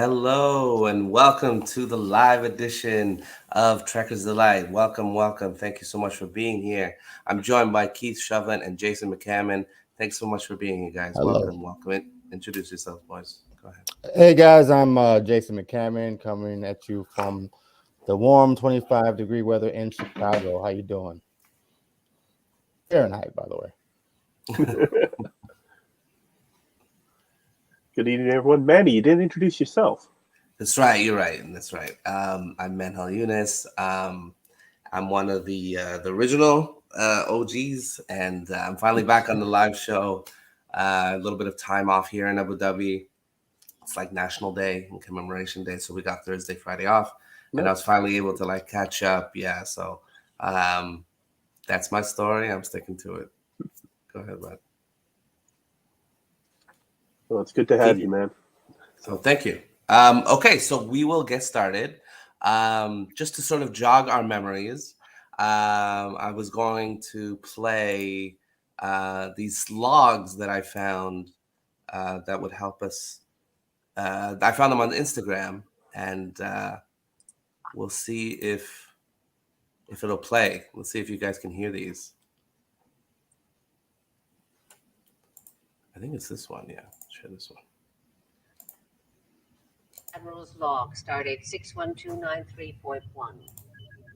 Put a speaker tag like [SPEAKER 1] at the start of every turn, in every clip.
[SPEAKER 1] Hello and welcome to the live edition of Trekker's Delight. Welcome, welcome. Thank you so much for being here. I'm joined by Keith Shovin and Jason McCammon. Thanks so much for being here, guys.
[SPEAKER 2] Hello.
[SPEAKER 1] Welcome, welcome. Introduce yourselves, boys. Go ahead.
[SPEAKER 2] Hey guys, I'm Jason McCammon coming at you from the warm 25-degree weather in Chicago. How you doing? Fahrenheit, by the way.
[SPEAKER 3] Good evening, everyone. Manny, you didn't introduce yourself.
[SPEAKER 1] That's right. You're right. That's right. I'm Menhel Yunus. I'm one of the original OGs, and I'm finally back on the live show. A little bit of time off here in Abu Dhabi. It's like National Day and Commemoration Day, so we got Thursday, Friday off, and I was finally able to catch up. Yeah, so that's my story. I'm sticking to it. Go ahead, bud.
[SPEAKER 3] Well, it's good to have you, man.
[SPEAKER 1] So thank you. Okay, so we will get started. Just to sort of jog our memories, I was going to play these logs that I found that would help us. I found them on Instagram, and we'll see if it'll play. Let's see if you guys can hear these. I think it's this one. Yeah, share this one.
[SPEAKER 4] Admiral's log, stardate 61293.1.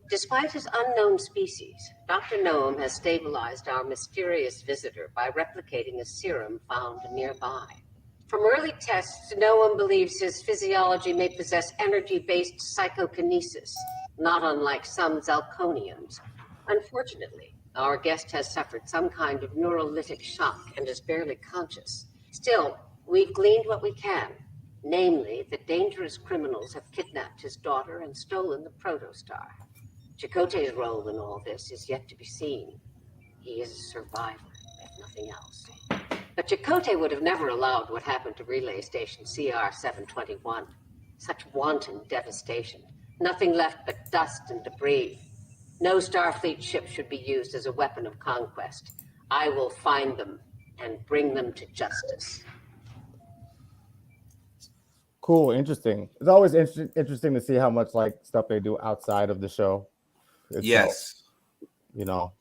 [SPEAKER 4] Despite his unknown species, Dr. Noam has stabilized our mysterious visitor by replicating a serum found nearby. From early tests, Noam believes his physiology may possess energy-based psychokinesis, not unlike some Zalconians. Unfortunately, our guest has suffered some kind of neurolytic shock and is barely conscious. Still, we've gleaned what we can, namely that dangerous criminals have kidnapped his daughter and stolen the protostar. Chakotay's role in all this is yet to be seen. He is a survivor, if nothing else. But Chakotay would have never allowed what happened to Relay Station CR-721. Such wanton devastation. Nothing left but dust and debris. No Starfleet ship should be used as a weapon of conquest. I will find them and bring them to justice.
[SPEAKER 2] Cool, interesting. It's always interesting to see how much stuff they do outside of the show itself,
[SPEAKER 1] Yes.
[SPEAKER 2] You know.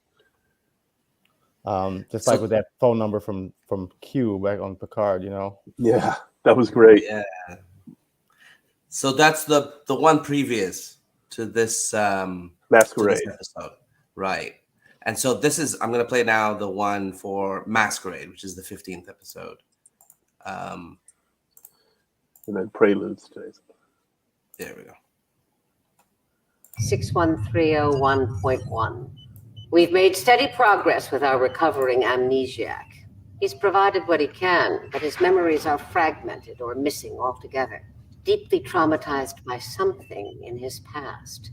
[SPEAKER 2] Just like with that phone number from Q back on Picard, you know.
[SPEAKER 3] Yeah, that was great.
[SPEAKER 1] Yeah. So that's the one previous to this
[SPEAKER 3] Masquerade
[SPEAKER 1] to this episode, right? And so this is I'm gonna play now the one for Masquerade, which is the 15th episode.
[SPEAKER 3] And then Preludes today.
[SPEAKER 1] There we go.
[SPEAKER 4] 61301.1. We've made steady progress with our recovering amnesiac. He's provided what he can, but his memories are fragmented or missing altogether, deeply traumatized by something in his past.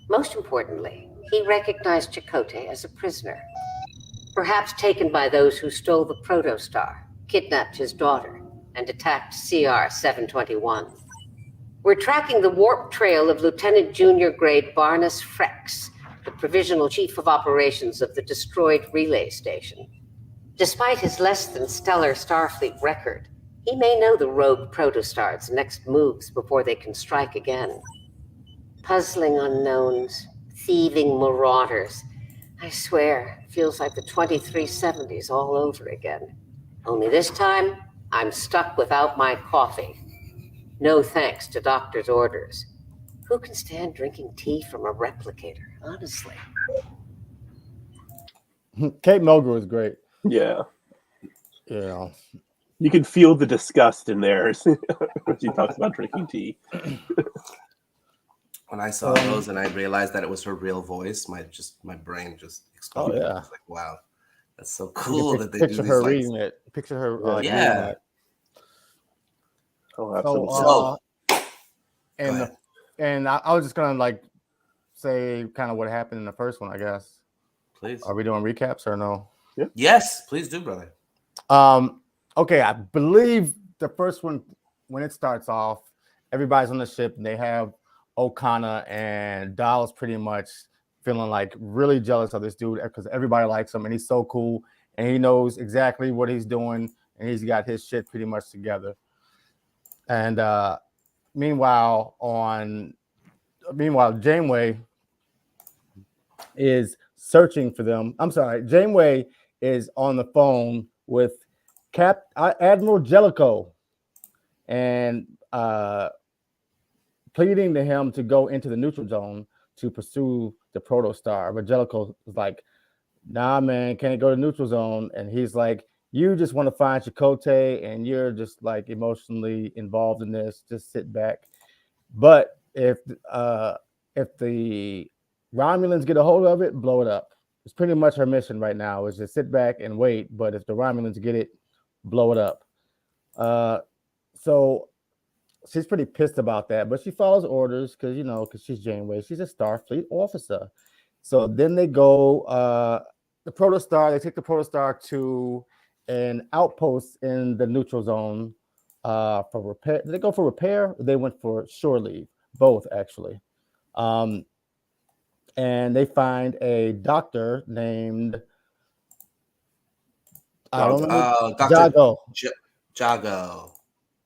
[SPEAKER 4] Most importantly, he recognized Chakotay as a prisoner, perhaps taken by those who stole the protostar, kidnapped his daughter, and attacked CR-721. We're tracking the warp trail of Lieutenant Junior Grade Barnes Frex, the provisional chief of operations of the destroyed relay station. Despite his less than stellar Starfleet record, he may know the rogue protostar's next moves before they can strike again. Puzzling unknowns, thieving marauders. I swear, feels like the 2370s all over again. Only this time, I'm stuck without my coffee. No thanks to doctor's orders. Who can stand drinking tea from a replicator, honestly?
[SPEAKER 2] Kate Mulgrew is great.
[SPEAKER 3] Yeah.
[SPEAKER 2] You know.
[SPEAKER 3] You can feel the disgust in there when she talks about drinking tea.
[SPEAKER 1] When I saw those and I realized that it was her real voice, my brain just exploded.
[SPEAKER 2] Oh, yeah.
[SPEAKER 1] I was like, wow, that's so cool that they
[SPEAKER 2] picture
[SPEAKER 1] do
[SPEAKER 2] her
[SPEAKER 1] these,
[SPEAKER 2] reading it. Picture her reading
[SPEAKER 1] yeah.
[SPEAKER 2] it.
[SPEAKER 3] Oh, absolutely.
[SPEAKER 2] And I was just gonna say kind of what happened in the first one, I guess.
[SPEAKER 1] Please.
[SPEAKER 2] Are we doing recaps or no?
[SPEAKER 3] Yeah.
[SPEAKER 1] Yes, please do, brother.
[SPEAKER 2] Okay, I believe the first one, when it starts off, everybody's on the ship and they have O'Connor and Dahls pretty much feeling really jealous of this dude because everybody likes him and he's so cool and he knows exactly what he's doing and he's got his shit pretty much together. And meanwhile, Janeway is searching for them. I'm sorry, Janeway is on the phone with Admiral Jellicoe and pleading to him to go into the neutral zone to pursue the protostar. But Jellicoe is like, nah, man, can't go to neutral zone. And he's like, you just want to find Chakotay and you're just like emotionally involved in this. Just sit back. But if the Romulans get a hold of it, blow it up. It's pretty much her mission right now is just sit back and wait. But if the Romulans get it, blow it up. So she's pretty pissed about that, but she follows orders because she's Janeway. She's a Starfleet officer. So then they go the protostar. They take the protostar to an outpost in the neutral zone for repair. Did they go for repair? Or they went for shore leave. Both actually. And they find a doctor named
[SPEAKER 1] Dr.
[SPEAKER 2] Jago.
[SPEAKER 1] Jago.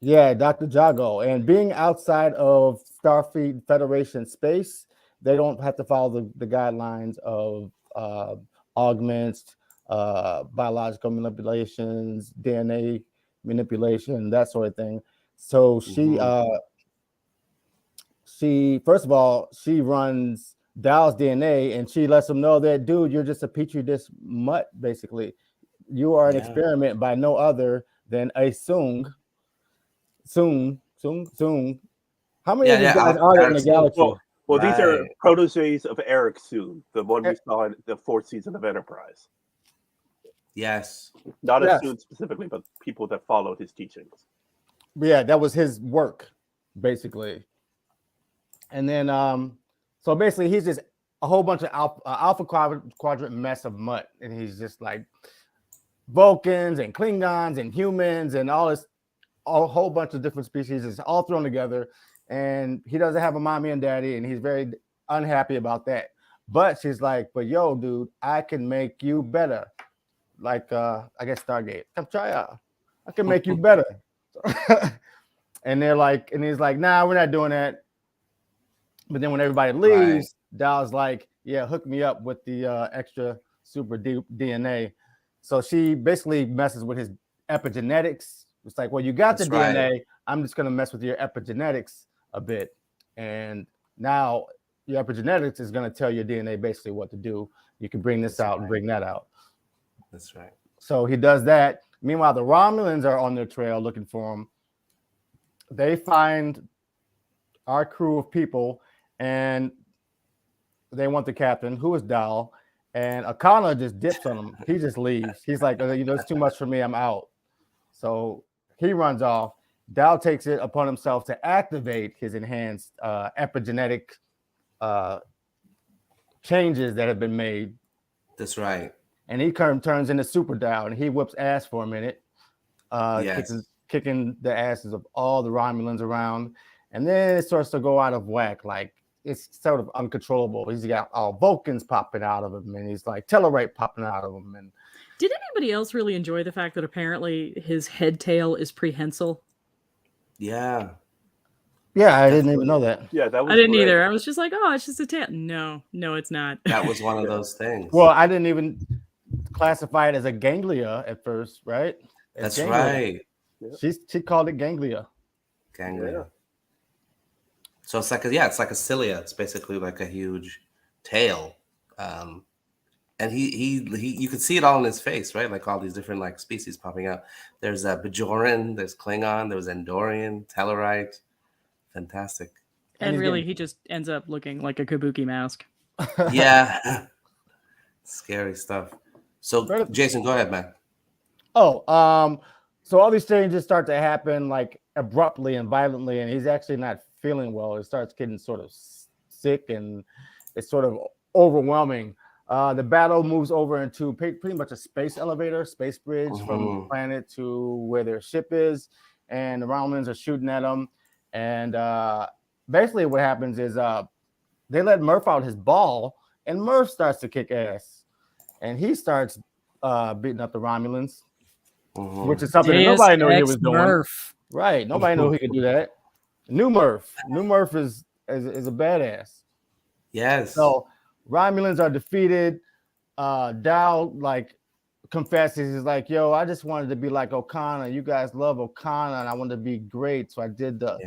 [SPEAKER 2] Yeah, Dr. Jago. And being outside of Starfleet Federation space, they don't have to follow the guidelines of augments, biological manipulations, DNA manipulation, that sort of thing. So she first of all, she runs Dow's DNA and she lets them know that, dude, you're just a petri dish mutt, basically. You are an experiment by no other than a Soong. How many of these guys are there in the galaxy?
[SPEAKER 3] Well, these are proteges of Eric Soong, the one we saw in the 4th season of Enterprise.
[SPEAKER 1] Yes.
[SPEAKER 3] Not Soong specifically, but people that followed his teachings.
[SPEAKER 2] Yeah, that was his work, basically. And then, so basically, he's just a whole bunch of alpha quadrant mess of mutt, and he's just like Vulcans and Klingons and humans and all this, a whole bunch of different species is all thrown together, and he doesn't have a mommy and daddy, and he's very unhappy about that. But she's like, but yo, dude, I can make you better. Like, I guess Stargate. Come try out. I can make you better. And they're like, and he's like, nah, we're not doing that. But then when everybody leaves, Dow's like, yeah, hook me up with the extra super deep DNA. So she basically messes with his epigenetics. It's like, well, you got the DNA. I'm just going to mess with your epigenetics a bit. And now your epigenetics is going to tell your DNA basically what to do. You can bring this out and bring that out.
[SPEAKER 1] That's right.
[SPEAKER 2] So he does that. Meanwhile, the Romulans are on their trail looking for him. They find our crew of people and they want the captain, who is Dal. And Akana just dips on him. He just leaves. He's like, it's too much for me. I'm out. So he runs off. Dal takes it upon himself to activate his enhanced epigenetic changes that have been made.
[SPEAKER 1] That's right.
[SPEAKER 2] And he turns into Super Dal, and he whips ass for a minute, kicking the asses of all the Romulans around. And then it starts to go out of whack. Like, it's sort of uncontrollable. He's got all Vulcans popping out of him, and he's like Tellarite popping out of him. And
[SPEAKER 5] did anybody else really enjoy the fact that apparently his head tail is prehensile?
[SPEAKER 1] Yeah.
[SPEAKER 2] Yeah, I didn't even know that.
[SPEAKER 3] Yeah, that was
[SPEAKER 5] I didn't
[SPEAKER 3] great.
[SPEAKER 5] either. I was just like, oh, it's just a tail. No, it's not.
[SPEAKER 1] That was one of those things.
[SPEAKER 2] Well, I didn't even classify it as a ganglia at first, right?
[SPEAKER 1] That's right.
[SPEAKER 2] She called it ganglia.
[SPEAKER 1] Ganglia.
[SPEAKER 3] Yeah.
[SPEAKER 1] So it's like a cilia. It's basically like a huge tail. And he you could see it all in his face, right? Like all these different like species popping out. There's Bajoran, there's Klingon, there was Andorian, Tellarite. Fantastic.
[SPEAKER 5] And really, he just ends up looking like a kabuki mask.
[SPEAKER 1] Yeah. Scary stuff. So Jason, go ahead, man.
[SPEAKER 2] So all these changes start to happen like abruptly and violently, and he's actually not feeling well. He starts getting sort of sick, and it's sort of overwhelming. The battle moves over into pretty much a space elevator, space bridge from the planet to where their ship is, and the Romulans are shooting at them. And basically what happens is they let Murph out his ball, and Murph starts to kick ass. And he starts beating up the Romulans, which is something that nobody knew he was doing.
[SPEAKER 5] Murph.
[SPEAKER 2] Right. Nobody knew he could do that. New Murph is a badass.
[SPEAKER 1] Yes.
[SPEAKER 2] So Romulans are defeated. Dal like confesses, he's like, yo, I just wanted to be like O'Connor. You guys love O'Connor, and I wanted to be great. So I did the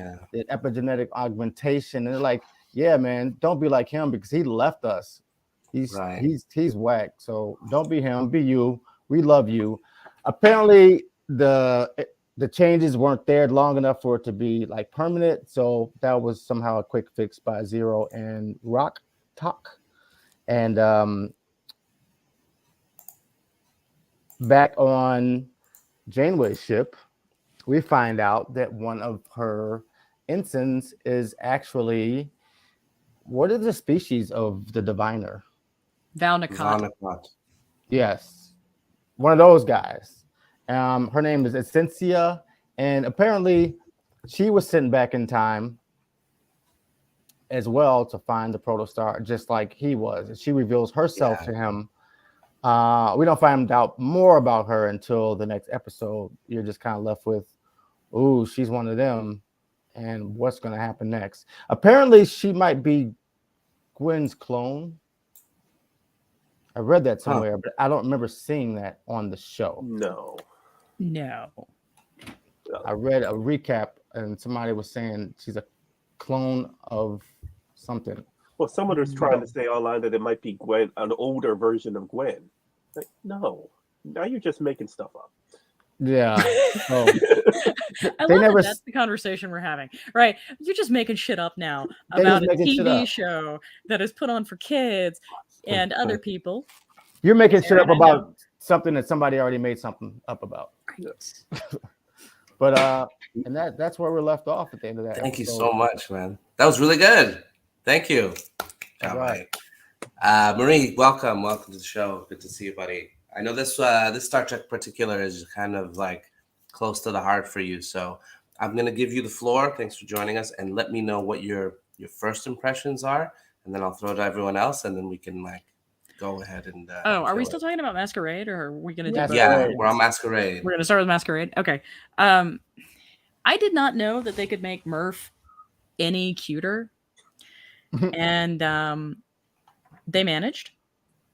[SPEAKER 2] epigenetic augmentation. And they're like, yeah, man, don't be like him because he left us. He's whack. So don't be him, be you. We love you. Apparently the changes weren't there long enough for it to be like permanent. So that was somehow a quick fix by Zero and Rock Talk. And back on Janeway's ship, we find out that one of her ensigns is actually, what is the species of the diviner?
[SPEAKER 5] Valnakat.
[SPEAKER 2] Yes, one of those guys. Her name is Essentia, and apparently she was sent back in time as well to find the protostar, just like he was. She reveals herself to him. We don't find out more about her until the next episode. You're just kind of left with, ooh, she's one of them, and what's going to happen next? Apparently, she might be Gwen's clone. I read that somewhere, but I don't remember seeing that on the show.
[SPEAKER 3] No.
[SPEAKER 2] I read a recap, and somebody was saying she's a clone of something.
[SPEAKER 3] Well, someone was trying to say online that it might be Gwen, an older version of Gwen. Like, no, now you're just making stuff up.
[SPEAKER 2] Yeah. Oh.
[SPEAKER 5] I love that that's the conversation we're having. Right. You're just making shit up now about a TV show that is put on for kids and other people.
[SPEAKER 2] You're making shit up about something that somebody already made something up about.
[SPEAKER 5] Right.
[SPEAKER 2] But and that's where we're left off at the end of that.
[SPEAKER 1] Thank you so much, man. That was really good. Thank you. All right. Marie, welcome to the show. Good to see you, buddy. I know this Star Trek particular is kind of like close to the heart for you, so I'm gonna give you the floor. Thanks for joining us, and let me know what your first impressions are, and then I'll throw it to everyone else, and then we can like go ahead and.
[SPEAKER 5] Are we still talking about Masquerade, or are we gonna do?
[SPEAKER 1] Yeah, we're on Masquerade.
[SPEAKER 5] We're gonna start with Masquerade. Okay. I did not know that they could make Murph any cuter, and they managed.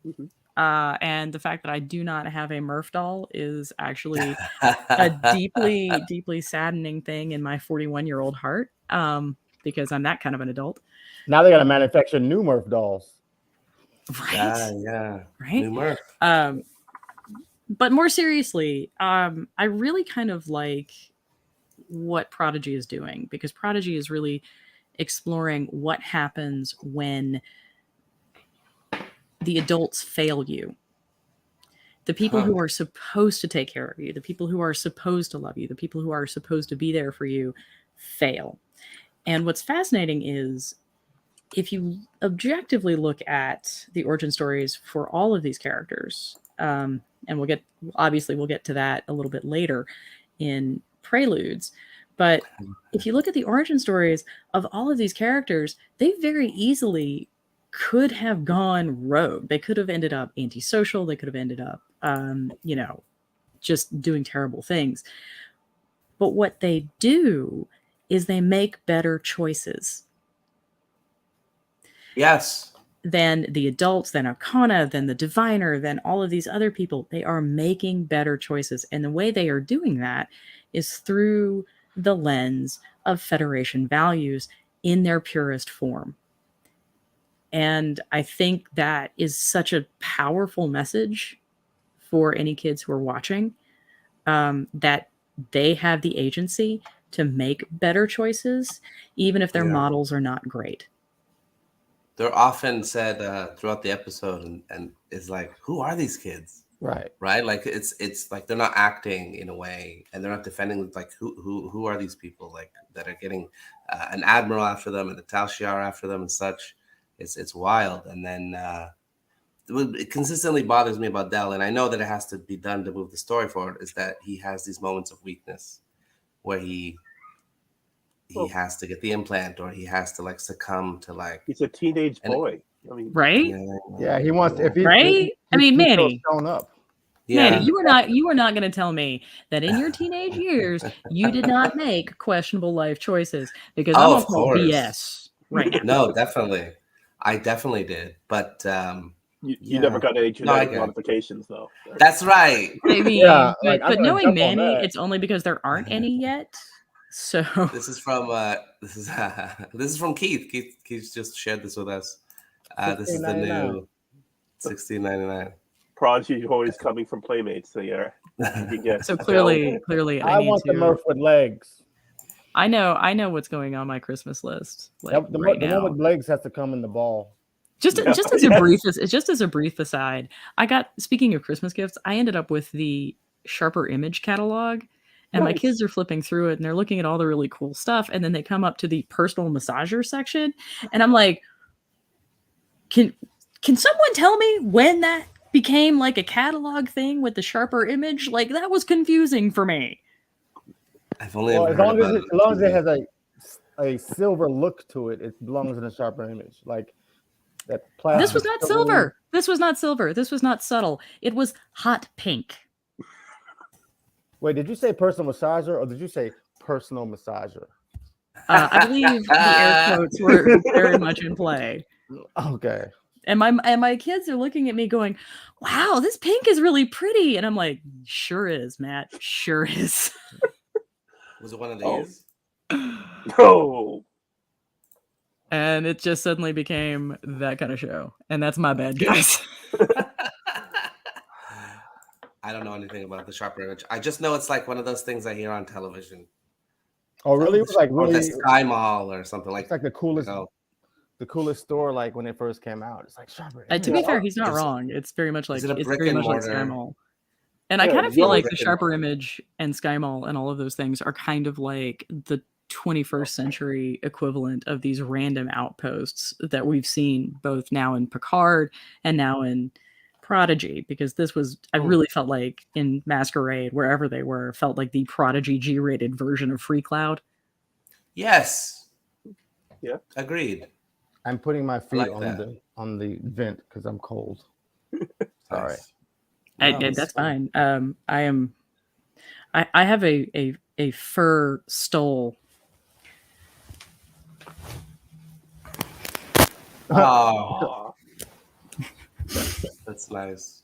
[SPEAKER 3] Mm-hmm.
[SPEAKER 5] And the fact that I do not have a Murph doll is actually a deeply, deeply saddening thing in my 41-year-old heart, because I'm that kind of an adult.
[SPEAKER 2] Now they got to manufacture new Murph dolls.
[SPEAKER 5] Right?
[SPEAKER 1] Yeah.
[SPEAKER 5] Right?
[SPEAKER 1] New Murph.
[SPEAKER 5] But more seriously, I really kind of like what Prodigy is doing, because Prodigy is really exploring what happens when the adults fail you. The people who are supposed to take care of you, the people who are supposed to love you, the people who are supposed to be there for you fail. And what's fascinating is if you objectively look at the origin stories for all of these characters, and we'll get to that a little bit later in Preludes, but if you look at the origin stories of all of these characters, they very easily could have gone rogue. They could have ended up antisocial. They could have ended up, just doing terrible things. But what they do is they make better choices.
[SPEAKER 1] Yes.
[SPEAKER 5] Than the adults, than Arcana, than the diviner, than all of these other people. They are making better choices. And the way they are doing that is through the lens of Federation values in their purest form. And I think that is such a powerful message for any kids who are watching, that they have the agency to make better choices, even if their models are not great.
[SPEAKER 1] They're often said throughout the episode, and it's like, who are these kids?
[SPEAKER 2] Right.
[SPEAKER 1] Like it's like they're not acting in a way, and they're not defending. Like who are these people like that are getting an admiral after them and a Tal Shiar after them and such. It's wild. And then it consistently bothers me about Del, and I know that it has to be done to move the story forward, is that he has these moments of weakness where he has to get the implant, or he has to like succumb to like.
[SPEAKER 3] He's a teenage boy. I mean,
[SPEAKER 5] right?
[SPEAKER 2] Yeah, he wants. If he,
[SPEAKER 5] right?
[SPEAKER 2] I
[SPEAKER 5] mean, Manny.
[SPEAKER 2] Shown up.
[SPEAKER 5] Manny,
[SPEAKER 1] Yeah.
[SPEAKER 5] you were not going to tell me that in your teenage years you did not make questionable life choices, because I'm
[SPEAKER 1] Oh,
[SPEAKER 5] gonna
[SPEAKER 1] of
[SPEAKER 5] call
[SPEAKER 1] course.
[SPEAKER 5] BS right now.
[SPEAKER 1] No, definitely. I definitely did. But
[SPEAKER 3] You never got any
[SPEAKER 1] No, I
[SPEAKER 3] genetic
[SPEAKER 1] get it.
[SPEAKER 3] modifications, though.
[SPEAKER 1] That's right.
[SPEAKER 5] I mean,
[SPEAKER 2] Yeah, like, I'm
[SPEAKER 5] but
[SPEAKER 2] gonna
[SPEAKER 5] knowing
[SPEAKER 2] jump on
[SPEAKER 5] Manny,
[SPEAKER 2] that.
[SPEAKER 5] it's only because there aren't any yet. So
[SPEAKER 1] This is from this is this is from Keith. Keith just shared this with us. This is the new 1699.
[SPEAKER 3] Prodigy is always coming from Playmates, so yeah, you can get
[SPEAKER 5] so clearly I
[SPEAKER 2] I
[SPEAKER 5] need
[SPEAKER 2] want the
[SPEAKER 5] to.
[SPEAKER 2] Murph with legs.
[SPEAKER 5] I know what's going on my Christmas list. Like
[SPEAKER 2] The
[SPEAKER 5] right
[SPEAKER 2] one
[SPEAKER 5] now.
[SPEAKER 2] with legs has to come in the ball.
[SPEAKER 5] Just
[SPEAKER 3] Yeah,
[SPEAKER 5] just as a brief aside, speaking of Christmas gifts, I ended up with the Sharper Image catalog, and my
[SPEAKER 3] Nice.
[SPEAKER 5] kids are flipping through it and they're looking at all the really cool stuff, and then they come up to the personal massager section, and I'm like, can someone tell me when that became like a catalog thing with the Sharper Image? Like, that was confusing for me.
[SPEAKER 1] I've only
[SPEAKER 2] Well,
[SPEAKER 1] ever
[SPEAKER 2] as
[SPEAKER 1] heard
[SPEAKER 2] long
[SPEAKER 1] about
[SPEAKER 2] as
[SPEAKER 1] it.
[SPEAKER 2] as long as it has a silver look to it, it belongs in a Sharper Image. Like that plastic.
[SPEAKER 5] This was not silver. This was not silver. This was not subtle. It was hot pink.
[SPEAKER 2] Wait, did you say personal massager or did you say personal massager?
[SPEAKER 5] I believe the air quotes were very much in play.
[SPEAKER 2] Okay.
[SPEAKER 5] And my kids are looking at me going, "Wow, this pink is really pretty." And I'm like, "Sure is, Matt. Sure is."
[SPEAKER 1] Was it one of
[SPEAKER 3] Oh.
[SPEAKER 1] these?
[SPEAKER 3] No.
[SPEAKER 5] And it just suddenly became that kind of show. And that's my bad, guys.
[SPEAKER 1] I don't know anything about the Sharper Image. I just know it's like one of those things I hear on television.
[SPEAKER 2] Oh, really? It was like
[SPEAKER 1] Or
[SPEAKER 2] really.
[SPEAKER 1] the Sky Mall or something like.
[SPEAKER 2] It's like the coolest.
[SPEAKER 1] Oh.
[SPEAKER 2] The coolest store, like when it first came out. It's like Sharper.
[SPEAKER 5] To be fair, he's not wrong. It's very much like
[SPEAKER 1] Is it a
[SPEAKER 5] it's
[SPEAKER 1] brick
[SPEAKER 5] very
[SPEAKER 1] and
[SPEAKER 5] much like
[SPEAKER 1] mortar?
[SPEAKER 5] Sky Mall. And I
[SPEAKER 3] Yeah,
[SPEAKER 5] kind of feel like the
[SPEAKER 1] brick and
[SPEAKER 5] Sharper
[SPEAKER 1] mortar.
[SPEAKER 5] Image and Sky Mall and all of those things are kind of like the 21st century equivalent of these random outposts that we've seen both now in Picard and now in Prodigy, because this was, I really felt like in Masquerade, wherever they were, felt like the Prodigy G-rated version of Free Cloud.
[SPEAKER 1] Yes.
[SPEAKER 3] Yeah.
[SPEAKER 1] Agreed.
[SPEAKER 2] I'm putting my feet
[SPEAKER 1] like
[SPEAKER 2] on the vent because I'm cold. Sorry.
[SPEAKER 1] Nice.
[SPEAKER 5] That's fine. I have a fur stole.
[SPEAKER 1] Oh, that's nice.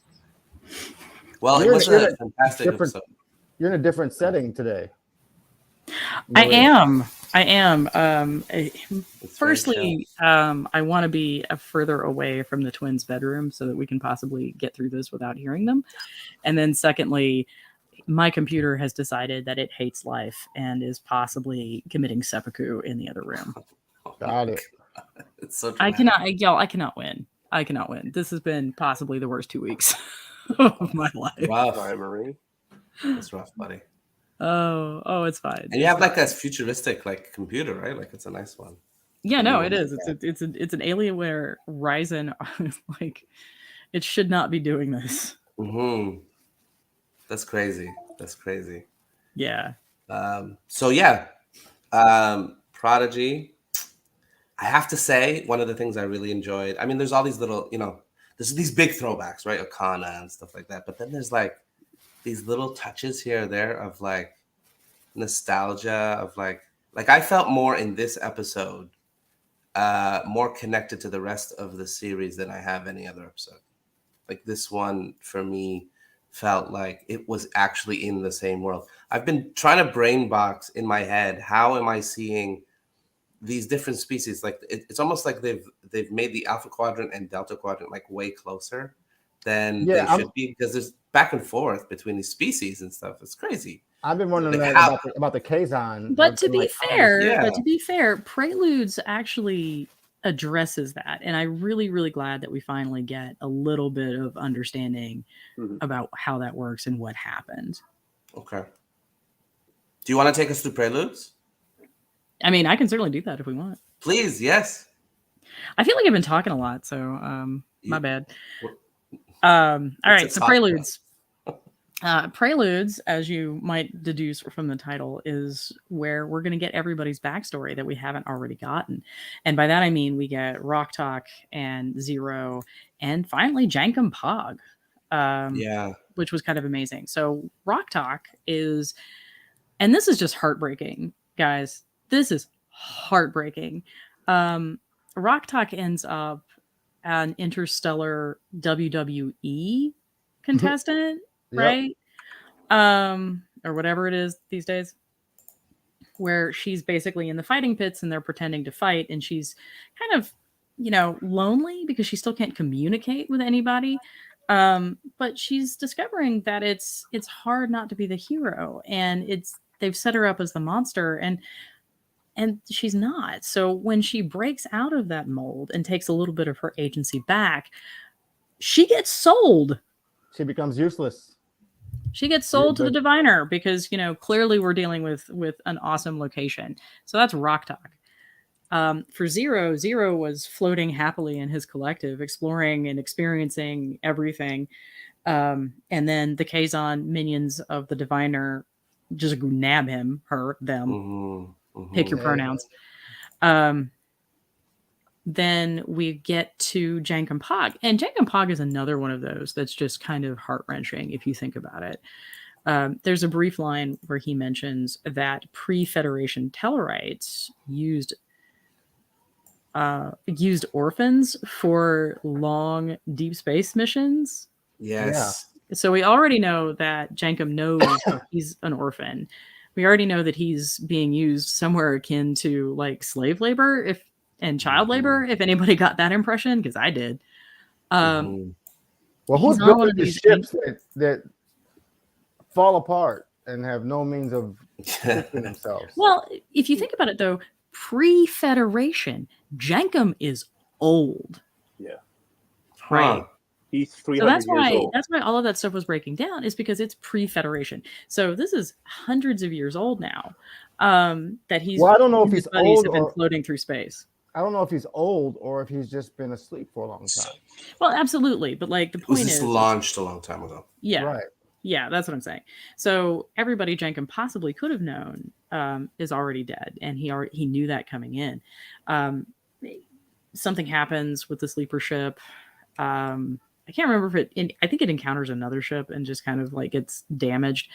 [SPEAKER 1] Well, it
[SPEAKER 2] You're-
[SPEAKER 1] was
[SPEAKER 2] you're
[SPEAKER 1] a fantastic
[SPEAKER 2] different-
[SPEAKER 1] episode.
[SPEAKER 2] You're in a different setting today.
[SPEAKER 5] I am.
[SPEAKER 1] It's very
[SPEAKER 5] Firstly, I want to be further away from the twins' bedroom so that we can possibly get through this without hearing them. And then secondly, my computer has decided that it hates life and is possibly committing seppuku in the other room.
[SPEAKER 2] Got it.
[SPEAKER 1] It's so
[SPEAKER 5] I
[SPEAKER 1] dramatic.
[SPEAKER 5] cannot win. I cannot win. This has been possibly the worst 2 weeks of my life.
[SPEAKER 1] Rough.
[SPEAKER 3] Sorry, Marie.
[SPEAKER 1] It's rough, buddy.
[SPEAKER 5] Oh, it's fine.
[SPEAKER 1] And you have like a futuristic like computer, right? Like it's a nice one.
[SPEAKER 5] Yeah, no, it is. It's an Alienware Ryzen. Like, it should not be doing this.
[SPEAKER 1] Mm-hmm. That's crazy. That's crazy.
[SPEAKER 5] Yeah.
[SPEAKER 1] So yeah, Prodigy. I have to say, one of the things I really enjoyed. I mean, there's all these little, there's these big throwbacks, right? Okana and stuff like that. But then there's like these little touches here or there of like nostalgia of like I felt more in this episode, more connected to the rest of the series than I have any other episode. Like this one for me felt like it was actually in the same world. I've been trying to brain box in my head, how am I seeing these different species? Like it's almost like they've made the Alpha Quadrant and Delta Quadrant like way closer than they should be, because there's back and forth between these species and stuff. It's crazy.
[SPEAKER 2] I've been wondering
[SPEAKER 1] Like
[SPEAKER 2] about the Kazon.
[SPEAKER 5] But to be fair, Preludes actually addresses that, and I'm really, really glad that we finally get a little bit of understanding about how that works and what happened.
[SPEAKER 1] Okay. Do you want to take us through Preludes?
[SPEAKER 5] I mean, I can certainly do that if we want.
[SPEAKER 1] Please, yes.
[SPEAKER 5] I feel like I've been talking a lot, so my bad.
[SPEAKER 1] Well,
[SPEAKER 5] all right, so Preludes. Preludes, as you might deduce from the title, is where we're going to get everybody's backstory that we haven't already gotten. And by that, I mean we get Rock Talk and Zero and finally Jankum Pog. which was kind of amazing. So Rock Talk is, and this is just heartbreaking, guys. This is heartbreaking. Rock Talk ends up an interstellar WWE contestant, right? Or whatever it is these days, where she's basically in the fighting pits and they're pretending to fight, and she's kind of, lonely because she still can't communicate with anybody. But she's discovering that it's hard not to be the hero, and they've set her up as the monster, and she's not. So when she breaks out of that mold and takes a little bit of her agency back, she gets sold.
[SPEAKER 2] She becomes useless.
[SPEAKER 5] She gets sold to the diviner because, clearly we're dealing with an awesome location. So that's Rock Talk. For Zero was floating happily in his collective, exploring and experiencing everything. And then the Kazon minions of the diviner just nab him, her, them. Pick your pronouns. Then we get to Jankum Pog. And Jankum Pog is another one of those that's just kind of heart-wrenching if you think about it. There's a brief line where he mentions that pre-Federation Tellarites used orphans for long deep space missions.
[SPEAKER 1] Yes.
[SPEAKER 5] Yeah. So we already know that Jankum knows he's an orphan. We already know that he's being used somewhere akin to like slave labor and child labor, if anybody got that impression, because I did.
[SPEAKER 2] Well, who's building these ships that fall apart and have no means of fixing themselves?
[SPEAKER 5] Well, if you think about it, though, pre-Federation, Jankum is old.
[SPEAKER 3] Yeah.
[SPEAKER 5] Right.
[SPEAKER 3] He's 300 years old.
[SPEAKER 5] That's why all of that stuff was breaking down, is because it's pre-Federation. So this is hundreds of years old now. That he's.
[SPEAKER 2] Well, I don't know if he's old
[SPEAKER 5] have been floating through space.
[SPEAKER 2] I don't know if he's old or if he's just been asleep for a long time.
[SPEAKER 5] Well, absolutely, but like the point is,
[SPEAKER 1] launched a long time ago.
[SPEAKER 5] Yeah,
[SPEAKER 2] right.
[SPEAKER 5] Yeah, that's what I'm saying. So everybody Jankum possibly could have known is already dead, and he knew that coming in. Something happens with the sleeper ship. I can't remember if I think it encounters another ship and just kind of like gets damaged.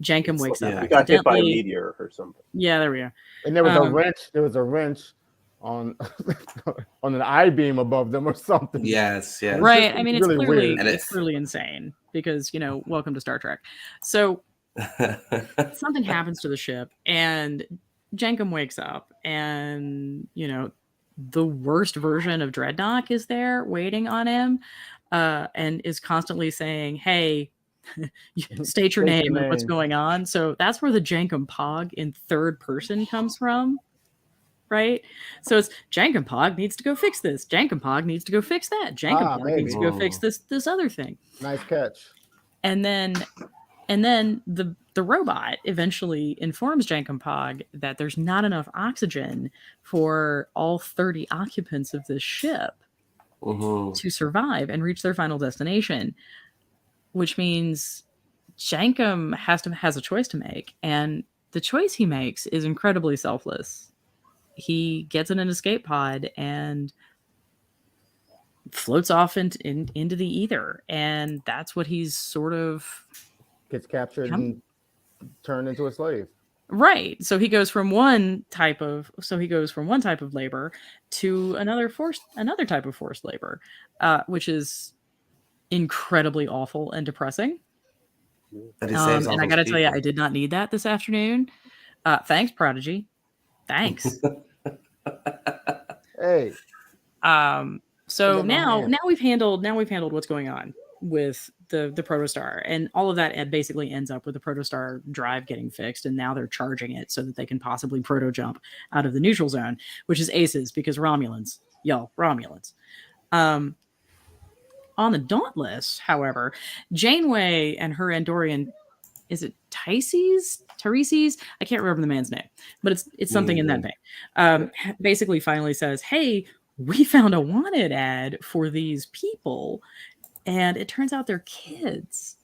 [SPEAKER 5] Jankum wakes up.
[SPEAKER 3] He got hit by a meteor or something.
[SPEAKER 5] Yeah, there we go.
[SPEAKER 2] And there was a wrench. There was a wrench on an I-beam above them or something.
[SPEAKER 1] Yes.
[SPEAKER 5] Right. I mean,
[SPEAKER 2] really
[SPEAKER 5] it's clearly insane because, welcome to Star Trek. So something happens to the ship and Jankum wakes up and, the worst version of Dreadnought is there waiting on him and is constantly saying, hey, state your name and what's going on. So that's where the Jankum Pog in third person comes from. Right? So it's Jankum Pog needs to go fix this. Jankum Pog needs to go fix that. Jankum Pog needs to go fix this other thing.
[SPEAKER 2] Nice catch.
[SPEAKER 5] And then the robot eventually informs Jankum Pog that there's not enough oxygen for all 30 occupants of this ship to survive and reach their final destination, which means Jankum has a choice to make, and the choice he makes is incredibly selfless. He gets in an escape pod and floats off into the ether, and that's what he's sort of
[SPEAKER 2] gets captured and turned into a slave.
[SPEAKER 5] Right. So he goes from one type of labor to another type of forced labor, which is incredibly awful and depressing. And I got to tell you, I did not need that this afternoon. Thanks, Prodigy. Thanks.
[SPEAKER 2] Hey.
[SPEAKER 5] So now we've handled what's going on with the protostar, and all of that basically ends up with the protostar drive getting fixed, and now they're charging it so that they can possibly proto jump out of the neutral zone, which is aces because Romulans. On the Dauntless, however, Janeway and her Andorian, is it Tiresias? I can't remember the man's name, but it's something in that vein. Basically finally says, hey, we found a wanted ad for these people, and it turns out they're kids.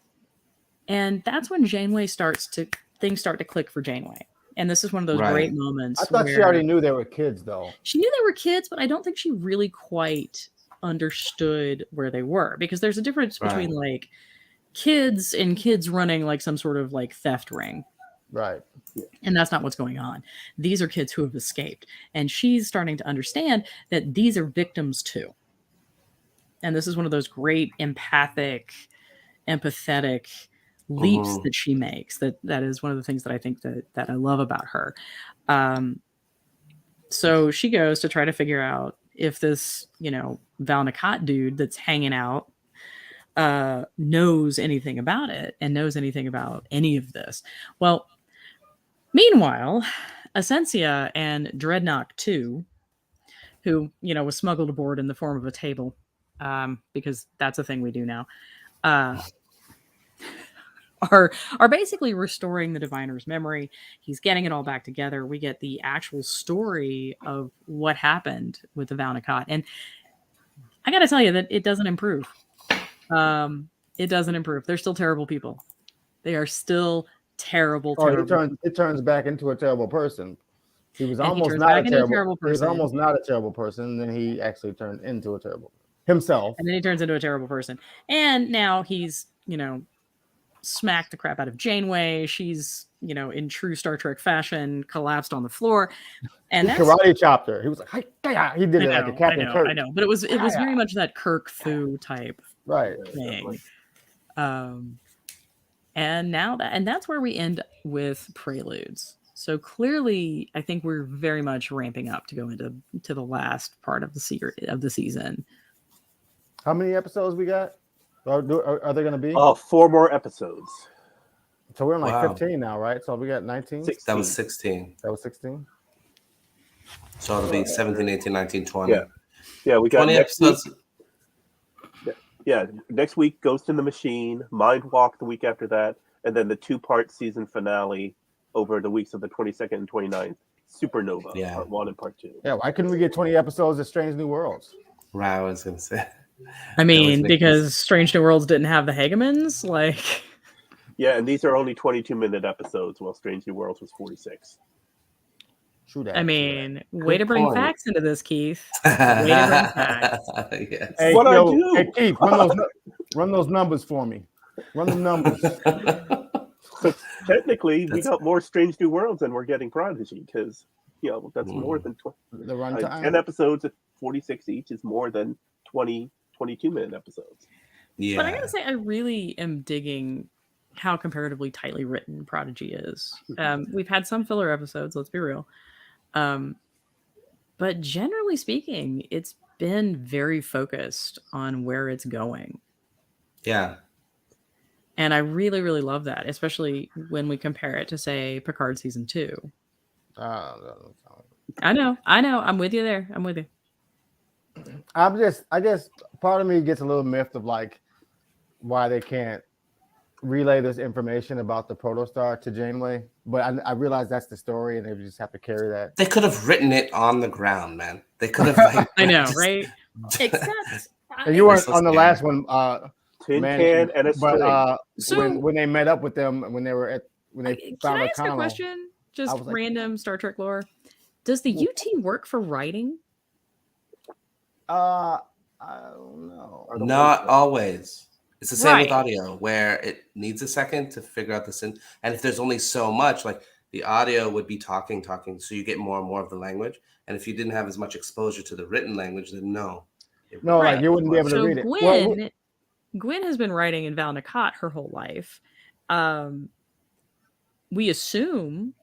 [SPEAKER 5] And that's when things start to click for Janeway. And this is one of those great moments.
[SPEAKER 2] I thought she already knew they were kids, though.
[SPEAKER 5] She knew they were kids, but I don't think she really quite understood where they were, because there's a difference between like kids and kids running like some sort of like theft ring.
[SPEAKER 2] Right.
[SPEAKER 5] And that's not what's going on. These are kids who have escaped. And she's starting to understand that these are victims too. And this is one of those great empathetic leaps that she makes. That is one of the things that I think that I love about her. So she goes to try to figure out if this, Val Nakot dude that's hanging out knows anything about it and knows anything about any of this. Well, meanwhile, Essentia and Dreadnought 2, who, was smuggled aboard in the form of a table, because that's a thing we do now, are basically restoring the Diviner's memory. He's getting it all back together. We get the actual story of what happened with the Val Nakot. And I got to tell you that it doesn't improve. It doesn't improve. They're still terrible people. They are still terrible.
[SPEAKER 2] It turns back into a terrible person. He was almost not a terrible person. He was almost not a terrible person. Then he actually turned into a terrible himself.
[SPEAKER 5] And then he turns into a terrible person. And now he's, smacked the crap out of Janeway. She's, in true Star Trek fashion, collapsed on the floor. And
[SPEAKER 2] he karate chopped her. He was like, "Hi!" He did it like a Captain Kirk.
[SPEAKER 5] I know, but it was very much that Kirk Fu type thing. And that's where we end with Preludes. So clearly, I think we're very much ramping up to go into the last part of the season.
[SPEAKER 2] How many episodes we got? Are there going to be?
[SPEAKER 3] 4 more episodes.
[SPEAKER 2] So we're on like 15 now, right? So we got 19?
[SPEAKER 3] 16.
[SPEAKER 1] That was 16.
[SPEAKER 2] That was 16?
[SPEAKER 1] So it'll be 17, 18, 19, 20.
[SPEAKER 3] Yeah, we got
[SPEAKER 1] 20 episodes.
[SPEAKER 3] Yeah, next week, Ghost in the Machine, Mind Walk the week after that, and then the 2-part season finale over the weeks of the 22nd and 29th. Supernova, part 1 and part 2.
[SPEAKER 2] Yeah, why couldn't we get 20 episodes of Strange New Worlds?
[SPEAKER 1] Right, I was going to say.
[SPEAKER 5] I mean, because Strange New Worlds didn't have the Hagemans, like.
[SPEAKER 3] Yeah, and these are only 22-minute episodes, while Strange New Worlds was 46.
[SPEAKER 2] True that.
[SPEAKER 5] I mean, way to bring facts into this, Keith. Way to bring facts.
[SPEAKER 1] Yes.
[SPEAKER 2] Hey,
[SPEAKER 3] What I do?
[SPEAKER 2] Hey, Keith, run those numbers for me. Run the numbers.
[SPEAKER 3] So technically, we got more Strange New Worlds than we're getting Prodigy, because that's more than 20.
[SPEAKER 2] The runtime.
[SPEAKER 3] 10 episodes at 46 each is more than 20 22-minute episodes.
[SPEAKER 1] Yeah.
[SPEAKER 5] But I gotta say, I really am digging how comparatively tightly written Prodigy is. We've had some filler episodes, let's be real. But generally speaking, it's been very focused on where it's going.
[SPEAKER 1] Yeah.
[SPEAKER 5] And I really, really love that, especially when we compare it to, say, Picard season 2. I know. I'm with you there. I'm with you.
[SPEAKER 2] I guess part of me gets a little miffed of like why they can't relay this information about the protostar to Janeway, but I realize that's the story, and they just have to carry that.
[SPEAKER 1] They could have written it on the ground, man. They could have. Like,
[SPEAKER 5] I know, right? Except
[SPEAKER 2] and you weren't on the last one,
[SPEAKER 3] Tin Can and a string.
[SPEAKER 2] But
[SPEAKER 5] so,
[SPEAKER 2] when they met up with them, when they
[SPEAKER 5] can I ask
[SPEAKER 2] O'Connell,
[SPEAKER 5] a question? Just
[SPEAKER 2] like,
[SPEAKER 5] random Star Trek lore. Does the UT work for writing?
[SPEAKER 2] I don't know.
[SPEAKER 1] Not always. It's the same with audio, where it needs a second to figure out the synth. And if there's only so much, like the audio would be talking, so you get more and more of the language. And if you didn't have as much exposure to the written language, then no.
[SPEAKER 2] Like you wouldn't be able to read it.
[SPEAKER 5] Gwen has been writing in Val Nakot her whole life. We assume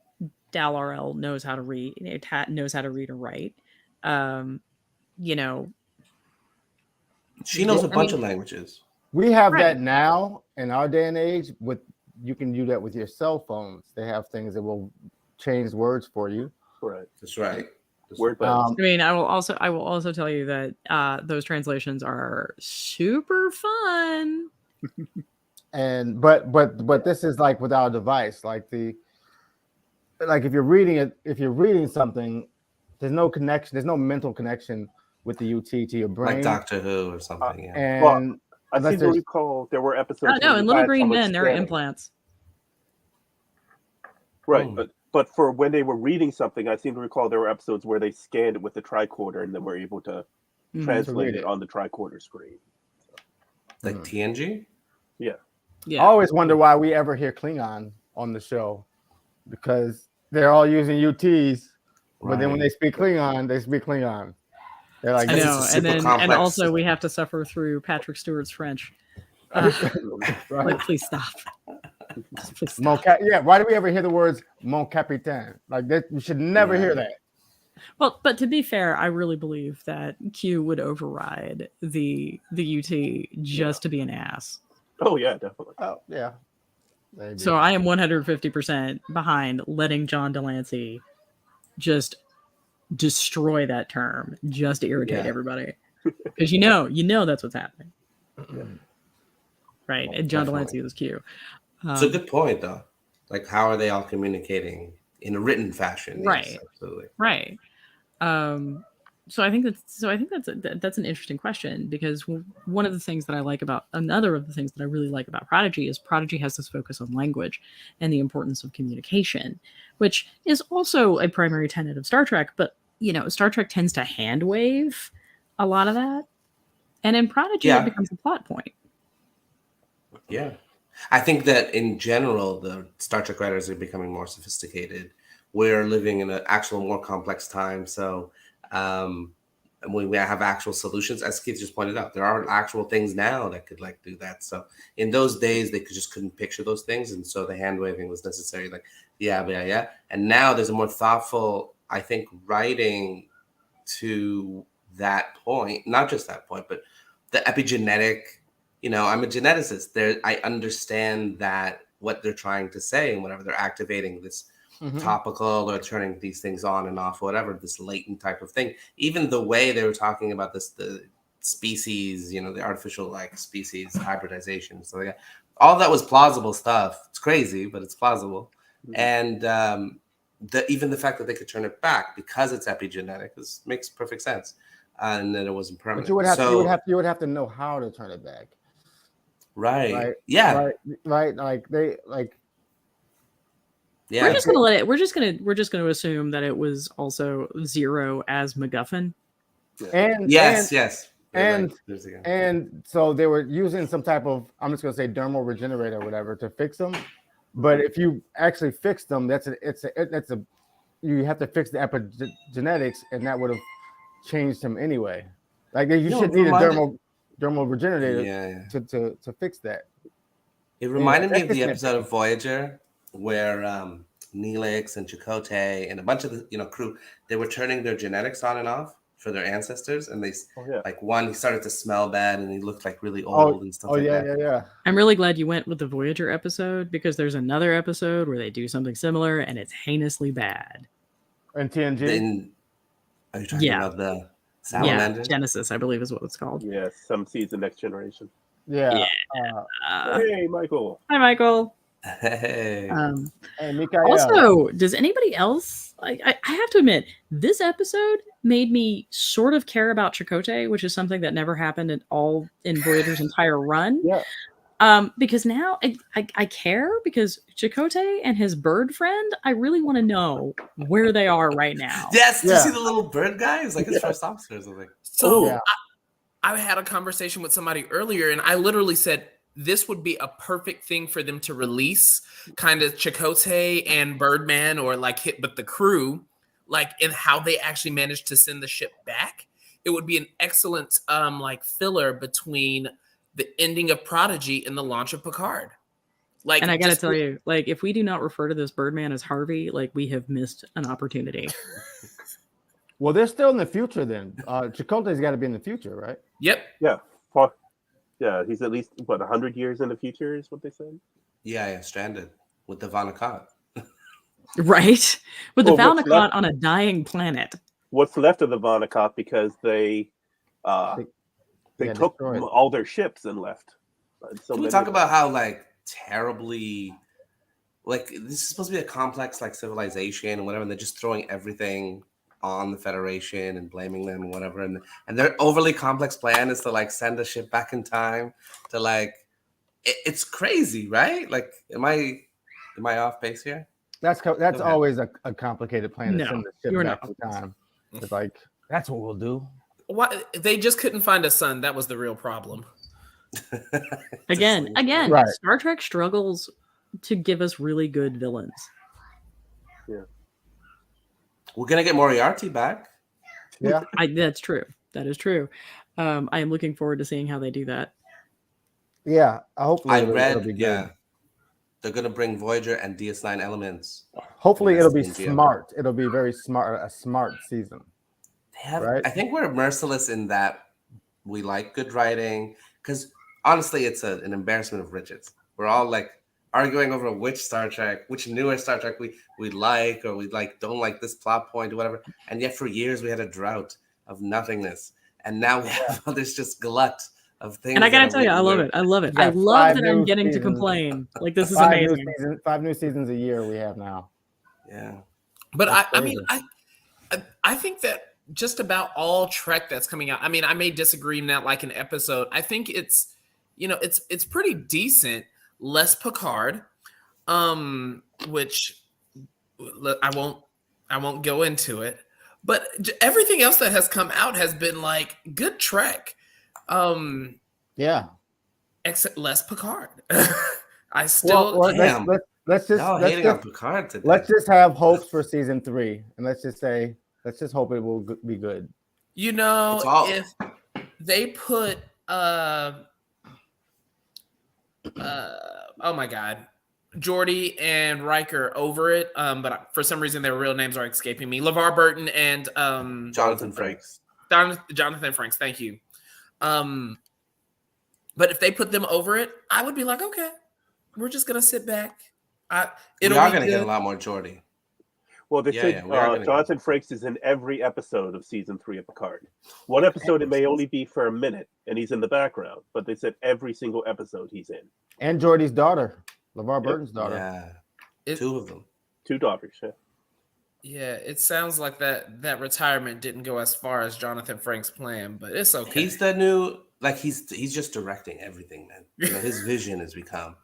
[SPEAKER 5] Dal RL knows how to read, knows how to read or write.
[SPEAKER 1] She knows a bunch of languages.
[SPEAKER 2] We have that now in our day and age. You can do that with your cell phones. They have things that will change words for you.
[SPEAKER 3] Right.
[SPEAKER 1] That's right.
[SPEAKER 5] I mean, I will also tell you that those translations are super fun.
[SPEAKER 2] And but this is like without a device. Like if you're reading something, there's no connection. There's no mental connection with the UT to your brain.
[SPEAKER 1] Like Doctor Who or something.
[SPEAKER 2] And
[SPEAKER 3] I seem to recall there were episodes.
[SPEAKER 5] Oh no, in Little Green Men, there are implants.
[SPEAKER 3] Right, but for when they were reading something, I seem to recall there were episodes where they scanned it with the tricorder and then were able to translate it on the tricorder screen.
[SPEAKER 1] Like TNG?
[SPEAKER 3] Yeah.
[SPEAKER 2] I always wonder why we ever hear Klingon on the show, because they're all using UTs, but then when they speak Klingon, they speak Klingon. They're like,
[SPEAKER 5] I know, and also we have to suffer through Patrick Stewart's French. Like, please stop. Please stop.
[SPEAKER 2] Why do we ever hear the words "mon capitaine"? Like that, we should never hear that.
[SPEAKER 5] Well, but to be fair, I really believe that Q would override the UT just to be an ass.
[SPEAKER 3] Oh yeah, definitely.
[SPEAKER 2] Oh yeah. Maybe.
[SPEAKER 5] So I am 150% behind letting John Delancey just destroy that term, just to irritate everybody, because you know that's what's happening, right? And John Delancey was Q.
[SPEAKER 1] It's a good point, though. Like, how are they all communicating in a written fashion?
[SPEAKER 5] Right.
[SPEAKER 1] Yes, absolutely.
[SPEAKER 5] Right. So I think that's an interesting question, because one of the things that I like about another of the things that I really like about Prodigy is Prodigy has this focus on language and the importance of communication, which is also a primary tenet of Star Trek. But Star Trek tends to hand wave a lot of that, and in Prodigy it becomes a plot point.
[SPEAKER 1] Yeah. I think that in general, the Star Trek writers are becoming more sophisticated. We're living in an actual more complex time. So we have actual solutions, as Keith just pointed out, there are actual things now that could do that. So in those days, they couldn't picture those things. And so the hand waving was necessary. Yeah. And now there's a more thoughtful, I think, writing to that point, not just that point, but the epigenetic. I'm a geneticist. I understand that what they're trying to say, and whenever they're activating this topical or turning these things on and off, or whatever, this latent type of thing. Even the way they were talking about this, the species, the artificial species hybridization. So all that was plausible stuff. It's crazy, but it's plausible. And even the fact that they could turn it back because it's epigenetic makes perfect sense. And then it wasn't permanent.
[SPEAKER 2] But you would have to know how to turn it back.
[SPEAKER 1] Right. Yeah.
[SPEAKER 2] Right.
[SPEAKER 1] Yeah.
[SPEAKER 5] We're just gonna let it. We're just gonna assume that it was also Zero as MacGuffin.
[SPEAKER 2] And
[SPEAKER 1] yes.
[SPEAKER 2] And so they were using some type of, I'm just gonna say, dermal regenerator or whatever to fix them. But if you actually fix them, you have to fix the epigenetics, and that would have changed him anyway. You should need a dermal regenerator to fix that.
[SPEAKER 1] It reminded me of the episode of Voyager where Neelix and Chakotay and a bunch of the crew, they were turning their genetics on and off for their ancestors, and they one, he started to smell bad and he looked really old and stuff that.
[SPEAKER 2] Yeah.
[SPEAKER 5] I'm really glad you went with the Voyager episode, because there's another episode where they do something similar and it's heinously bad.
[SPEAKER 2] And TNG.
[SPEAKER 1] Are you talking about the Salamander?
[SPEAKER 5] Yeah, Genesis, I believe is what it's called.
[SPEAKER 3] Yeah, some season Next Generation.
[SPEAKER 2] Yeah.
[SPEAKER 3] Hey, Michael.
[SPEAKER 5] Hi, Michael.
[SPEAKER 1] Hey.
[SPEAKER 2] Hey, Mikael.
[SPEAKER 5] Also, does anybody else? I have to admit, this episode made me sort of care about Chakotay, which is something that never happened at all in Voyager's entire run.
[SPEAKER 2] Yeah.
[SPEAKER 5] Because now I care, because Chakotay and his bird friend, I really want to know where they are right now.
[SPEAKER 1] Yes, did you see the little bird guy? It was his first officer or something.
[SPEAKER 6] So I had a conversation with somebody earlier, and I literally said this would be a perfect thing for them to release, kind of Chakotay and Birdman, or but the crew, in how they actually managed to send the ship back. It would be an excellent filler between the ending of Prodigy and the launch of Picard.
[SPEAKER 5] And I gotta tell you, if we do not refer to this Birdman as Harvey, we have missed an opportunity.
[SPEAKER 2] Well, they're still in the future then. Chakotay's got to be in the future, right?
[SPEAKER 6] Yep.
[SPEAKER 3] Yeah. Yeah, he's at least 100 years in the future is what they said.
[SPEAKER 1] Yeah, stranded with the Vanakot.
[SPEAKER 5] Right, with the Vanakot on a dying planet.
[SPEAKER 3] What's left of the Vanakot, because they took all their ships and left.
[SPEAKER 1] Can we talk about how terribly this is supposed to be a complex civilization and whatever, and they're just throwing everything on the Federation and blaming them and whatever, and their overly complex plan is to send a ship back in time to it's crazy, right? Am I off base here?
[SPEAKER 2] That's always a complicated plan to send the ship back in time. It's that's what we'll do.
[SPEAKER 6] Why they just couldn't find a sun? That was the real problem.
[SPEAKER 5] Again,
[SPEAKER 2] Right.
[SPEAKER 5] Star Trek struggles to give us really good villains.
[SPEAKER 3] Yeah.
[SPEAKER 1] We're gonna get Moriarty back.
[SPEAKER 2] Yeah.
[SPEAKER 5] That's true. That is true. I am looking forward to seeing how they do that.
[SPEAKER 2] Yeah. Hopefully
[SPEAKER 1] I
[SPEAKER 2] it'll
[SPEAKER 1] read,
[SPEAKER 2] be good.
[SPEAKER 1] yeah, they're gonna bring Voyager and DS9 elements.
[SPEAKER 2] Hopefully
[SPEAKER 1] That's
[SPEAKER 2] it'll be
[SPEAKER 1] the NGO.
[SPEAKER 2] smart. It'll be very smart, a smart season. Right?
[SPEAKER 1] I think we're merciless in that we like good writing, because honestly, it's an embarrassment of riches. We're all like arguing over which newer Star Trek we like, or we like don't like this plot point or whatever. And yet for years we had a drought of nothingness, and now we have this just glut of things.
[SPEAKER 5] And I gotta tell you, I love it. I love it. I love that I'm getting to complain. Like, this is amazing.
[SPEAKER 2] 5 new seasons a year we have now.
[SPEAKER 1] Yeah,
[SPEAKER 6] but I think that just about all Trek that's coming out. I mean, I may disagree in that, like an episode. I think it's, it's pretty decent. Less Picard, which I won't go into it. But everything else that has come out has been like good Trek.
[SPEAKER 2] Yeah.
[SPEAKER 5] Except
[SPEAKER 6] less Picard. I still
[SPEAKER 2] let's just
[SPEAKER 1] on Picard today.
[SPEAKER 2] Let's just have hopes for season 3, and let's just hope it will be good.
[SPEAKER 6] If they put oh my God, Geordi and Riker over it, but for some reason their real names are escaping me. LeVar Burton and
[SPEAKER 1] Jonathan Frakes.
[SPEAKER 6] Jonathan Frakes, thank you. But if they put them over it, I would be like, okay, we're just gonna sit back.
[SPEAKER 1] We are gonna get a lot more Geordi.
[SPEAKER 3] Well, they said Jonathan Frakes is in every episode of season 3 of Picard. One episode, it may only be for a minute, and he's in the background, but they said every single episode he's in.
[SPEAKER 2] And Geordi's daughter, LeVar Burton's daughter.
[SPEAKER 1] Yeah, 2 of them.
[SPEAKER 3] 2 daughters, yeah.
[SPEAKER 6] Yeah, it sounds like that retirement didn't go as far as Jonathan Frakes' plan, but it's okay.
[SPEAKER 1] He's the new, he's just directing everything, man. His vision has become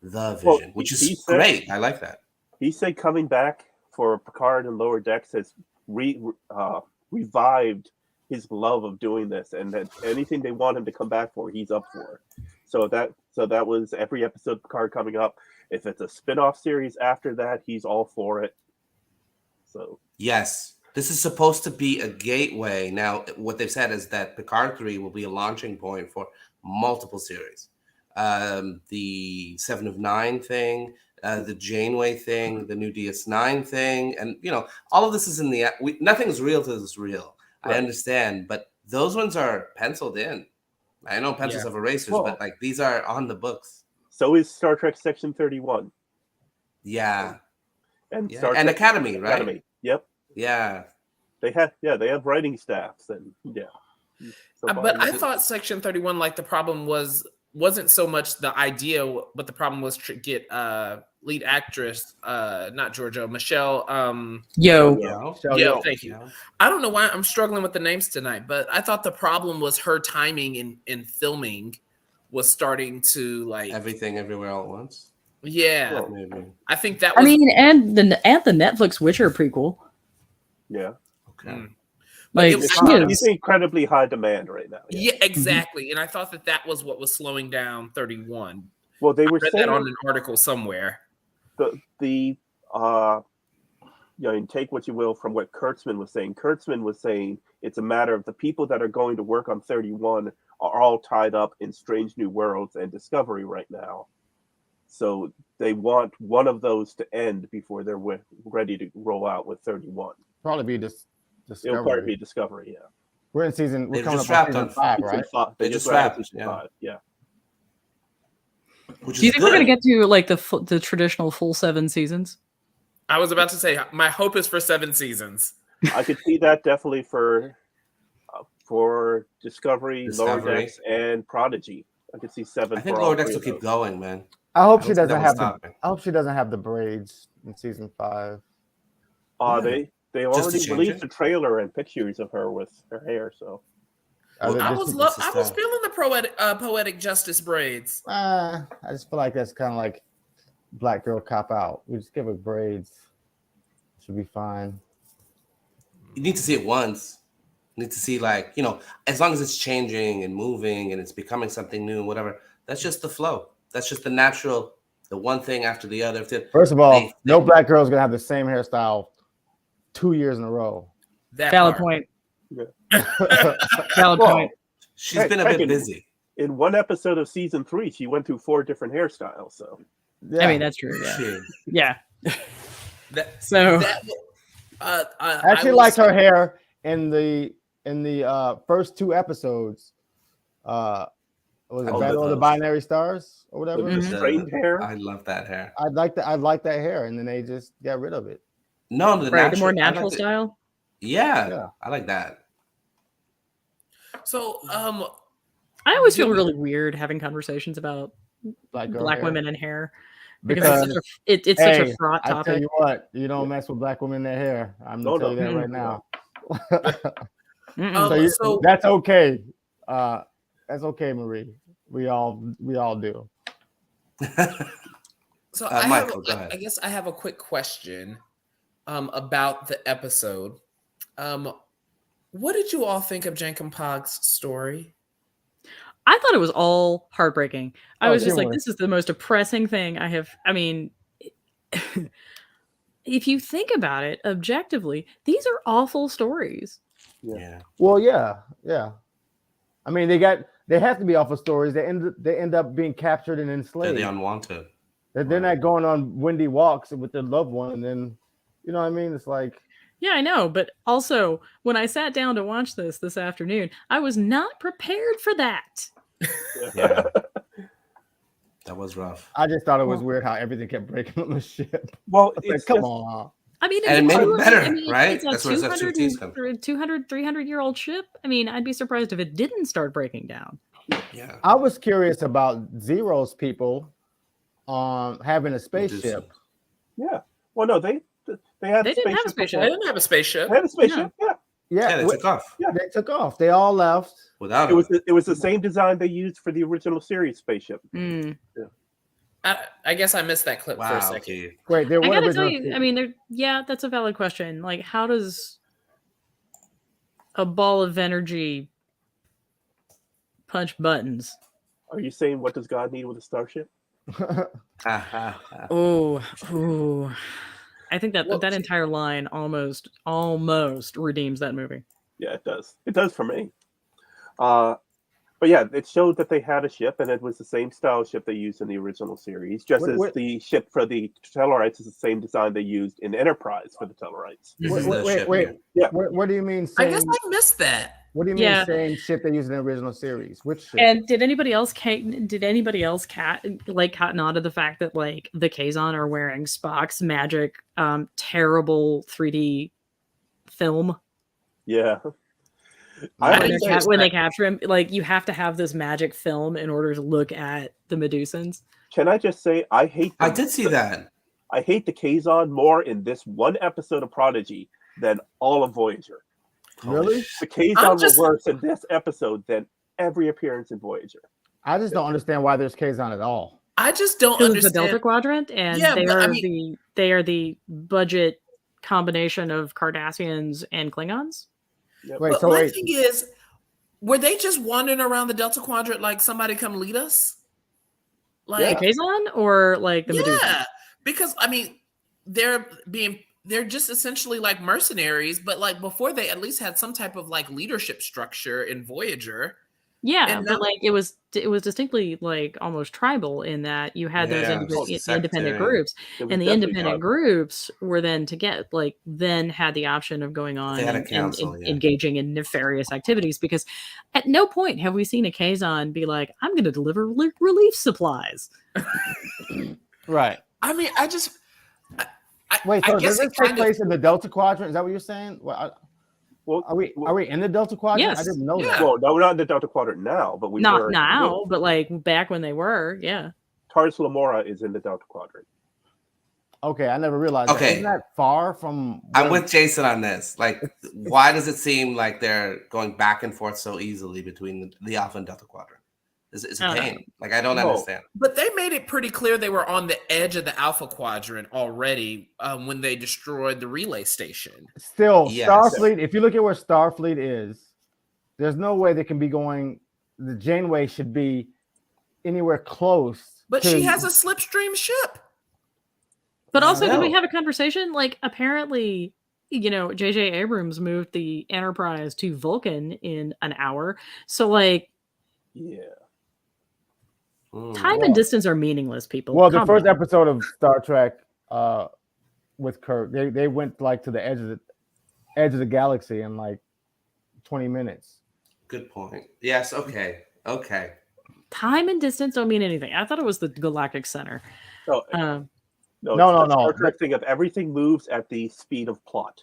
[SPEAKER 1] the vision, which is great. I like that.
[SPEAKER 3] He said coming back for Picard and Lower Decks has revived his love of doing this, and that anything they want him to come back for, he's up for. So that was every episode of Picard coming up. If it's a spin-off series after that, he's all for it. So
[SPEAKER 1] yes, this is supposed to be a gateway. Now, what they've said is that Picard 3 will be a launching point for multiple series. The 7 of 9 thing, the Janeway thing, the new DS9 thing, and all of this is in the nothing's real till it's real. Right. I understand, but those ones are penciled in. I know pencils have erasers, but these are on the books.
[SPEAKER 3] So is Star Trek Section 31.
[SPEAKER 1] Yeah.
[SPEAKER 3] And
[SPEAKER 1] and Academy, right? Academy.
[SPEAKER 3] Yep.
[SPEAKER 1] Yeah.
[SPEAKER 3] They have writing staffs, and So
[SPEAKER 6] but I thought Section 31, the problem wasn't so much the idea, but the problem was to get lead actress, not Georgia, Michelle.
[SPEAKER 5] Yo,
[SPEAKER 6] thank you. I don't know why I'm struggling with the names tonight, but I thought the problem was her timing in filming was starting to
[SPEAKER 1] Everything Everywhere All at Once.
[SPEAKER 6] Yeah,
[SPEAKER 1] well, maybe.
[SPEAKER 6] I think that was.
[SPEAKER 5] I mean, and the Netflix Witcher prequel.
[SPEAKER 3] Yeah.
[SPEAKER 1] Okay.
[SPEAKER 3] He's incredibly high demand right now.
[SPEAKER 6] Yeah, exactly. And I thought that was what was slowing down 31.
[SPEAKER 3] Well, they were
[SPEAKER 6] saying that on an article somewhere.
[SPEAKER 3] You take what you will from what Kurtzman was saying. Kurtzman was saying it's a matter of the people that are going to work on 31 are all tied up in Strange New Worlds and Discovery right now. So they want one of those to end before they're ready to roll out with 31.
[SPEAKER 2] Probably be Discovery.
[SPEAKER 3] It'll probably be Discovery, yeah.
[SPEAKER 2] We're coming up on season 5, right?
[SPEAKER 3] They just wrapped season 5, yeah.
[SPEAKER 5] Do you think we're going to get to the traditional full 7 seasons?
[SPEAKER 6] I was about to say, my hope is for 7 seasons.
[SPEAKER 3] I could see that definitely for Discovery, Lower Decks, and Prodigy. I could see 7.
[SPEAKER 1] I think Lower Decks will keep going, man.
[SPEAKER 2] I hope she doesn't have the braids in season 5.
[SPEAKER 3] They already released a trailer and pictures of her with her hair. So
[SPEAKER 6] I was feeling the poetic justice braids.
[SPEAKER 2] I just feel like that's kind of like black girl cop out. We just give her braids. Should be fine.
[SPEAKER 1] You need to see it once. Need to see, like, as long as it's changing and moving and it's becoming something new, whatever. That's just the flow. That's just the natural, the one thing after the other.
[SPEAKER 2] First of all, no black girl is gonna have the same hairstyle 2 years in a row.
[SPEAKER 5] Valid point.
[SPEAKER 3] Yeah.
[SPEAKER 5] Valid point.
[SPEAKER 1] She's been a bit busy.
[SPEAKER 3] In one episode of season 3, she went through 4 different hairstyles. So,
[SPEAKER 2] yeah.
[SPEAKER 5] I mean, that's true. Yeah.
[SPEAKER 2] I actually liked her hair in the first 2 episodes. Was it Battle of the Binary Stars or whatever?
[SPEAKER 3] The straightened hair.
[SPEAKER 1] I love that hair.
[SPEAKER 2] I like that hair, and then they just got rid of it.
[SPEAKER 1] No,
[SPEAKER 5] the more natural style.
[SPEAKER 1] Yeah, I like that.
[SPEAKER 6] So,
[SPEAKER 5] I always feel really weird having conversations about black women and hair because it's such a fraught topic.
[SPEAKER 2] I tell you what, you don't mess with black women in their hair. I'm gonna tell you that right now. So that's okay. That's okay, Marie. We all do.
[SPEAKER 6] So
[SPEAKER 1] Michael, go ahead.
[SPEAKER 6] I guess I have a quick question about the episode. What did you all think of Jankum Pog's story?
[SPEAKER 5] I thought it was all heartbreaking. I was just like, this is the most depressing thing I have. I mean, if you think about it objectively, these are awful stories.
[SPEAKER 1] Yeah.
[SPEAKER 2] Well, yeah. I mean, they have to be awful stories. They end up being captured and enslaved.
[SPEAKER 1] They're the unwanted.
[SPEAKER 2] They're not going on windy walks with their loved one, and then, you know what I mean? It's like.
[SPEAKER 5] Yeah, I know. But also, when I sat down to watch this afternoon, I was not prepared for that.
[SPEAKER 1] Yeah. That was rough.
[SPEAKER 2] I just thought it was weird how everything kept breaking on the ship.
[SPEAKER 3] Well,
[SPEAKER 2] it's come on.
[SPEAKER 5] I mean,
[SPEAKER 1] and it made it better, right?
[SPEAKER 5] It's a 300-year-old ship. I mean, I'd be surprised if it didn't start breaking down.
[SPEAKER 1] Yeah.
[SPEAKER 2] I was curious about Zero's people having a spaceship.
[SPEAKER 3] Yeah. Well, no, they
[SPEAKER 5] didn't have a spaceship.
[SPEAKER 6] They didn't have a spaceship.
[SPEAKER 3] They had a spaceship.
[SPEAKER 2] Yeah.
[SPEAKER 1] They took off.
[SPEAKER 3] Yeah,
[SPEAKER 2] they took off. They all left.
[SPEAKER 1] Without
[SPEAKER 3] it was the same design they used for the original series spaceship.
[SPEAKER 5] Yeah.
[SPEAKER 6] I guess I missed that clip for a second.
[SPEAKER 1] Okay.
[SPEAKER 2] Wait,
[SPEAKER 5] I gotta tell you, I mean, that's a valid question. Like, how does a ball of energy punch buttons?
[SPEAKER 3] Are you saying what does God need with a starship?
[SPEAKER 5] Oh, I think that entire line almost redeems that movie.
[SPEAKER 3] Yeah, it does. It does for me. But yeah, it showed that they had a ship, and it was the same style ship they used in the original series, just as the ship for the Tellarites is the same design they used in Enterprise for the Tellarites.
[SPEAKER 2] Wait. Yeah. What do you mean?
[SPEAKER 6] I guess I missed that.
[SPEAKER 2] What do you mean same ship they used in the original series? Which ship?
[SPEAKER 5] And did anybody else cotton on to the fact that like the Kazon are wearing Spock's magic terrible 3D film?
[SPEAKER 3] Yeah.
[SPEAKER 5] When they capture him, like you have to have this magic film in order to look at the Medusans.
[SPEAKER 3] Can I just say I did
[SPEAKER 1] see that.
[SPEAKER 3] I hate the Kazon more in this one episode of Prodigy than all of Voyager.
[SPEAKER 2] Really?
[SPEAKER 3] The Kazon were worse in this episode than every appearance in Voyager.
[SPEAKER 2] I just don't understand why there's Kazon at all.
[SPEAKER 6] I just don't understand
[SPEAKER 5] the Delta Quadrant, and they are the budget combination of Cardassians and Klingons.
[SPEAKER 3] Yep.
[SPEAKER 6] But my thing is, were they just wandering around the Delta Quadrant like somebody come lead us? Like
[SPEAKER 5] Kazon or like the Medusa?
[SPEAKER 6] Yeah, because I mean, they're just essentially like mercenaries, but like before they at least had some type of like leadership structure in Voyager.
[SPEAKER 5] Yeah, but like it was distinctly like almost tribal in that you had those independent groups, and the independent groups were then then had the option of going on and engaging in nefarious activities, because at no point have we seen a Kazon be like, I'm going to deliver relief supplies.
[SPEAKER 2] Right.
[SPEAKER 6] I mean,
[SPEAKER 2] does this take place in the Delta Quadrant? Is that what you're saying? Well, are we in the Delta Quadrant?
[SPEAKER 5] Yes.
[SPEAKER 2] I didn't know that.
[SPEAKER 3] Well, no, we're not in the Delta Quadrant now, but we
[SPEAKER 5] not now, but like back when they were,
[SPEAKER 3] Tars Lamora is in the Delta Quadrant.
[SPEAKER 2] Okay, I never realized.
[SPEAKER 1] Okay,
[SPEAKER 2] isn't that far from?
[SPEAKER 1] I'm with Jason on this. Like, why does it seem like they're going back and forth so easily between the Alpha and Delta Quadrant? It's a pain. Like, I don't understand.
[SPEAKER 6] But they made it pretty clear they were on the edge of the Alpha Quadrant already when they destroyed the relay station.
[SPEAKER 2] Still, yes. Starfleet, if you look at where Starfleet is, there's no way they can be going. The Janeway should be anywhere close.
[SPEAKER 6] But she has a slipstream ship.
[SPEAKER 5] But also, can we have a conversation? Like, apparently, J.J. Abrams moved the Enterprise to Vulcan in an hour. So, like, time and distance are meaningless, people.
[SPEAKER 2] Well, the first episode of Star Trek with Kirk, they went like to the edge of the galaxy in like 20 minutes.
[SPEAKER 1] Good point. Yes. Okay.
[SPEAKER 5] Time and distance don't mean anything. I thought it was the Galactic Center.
[SPEAKER 3] No.
[SPEAKER 2] No.
[SPEAKER 3] Star Trek thing of everything moves at the speed of plot.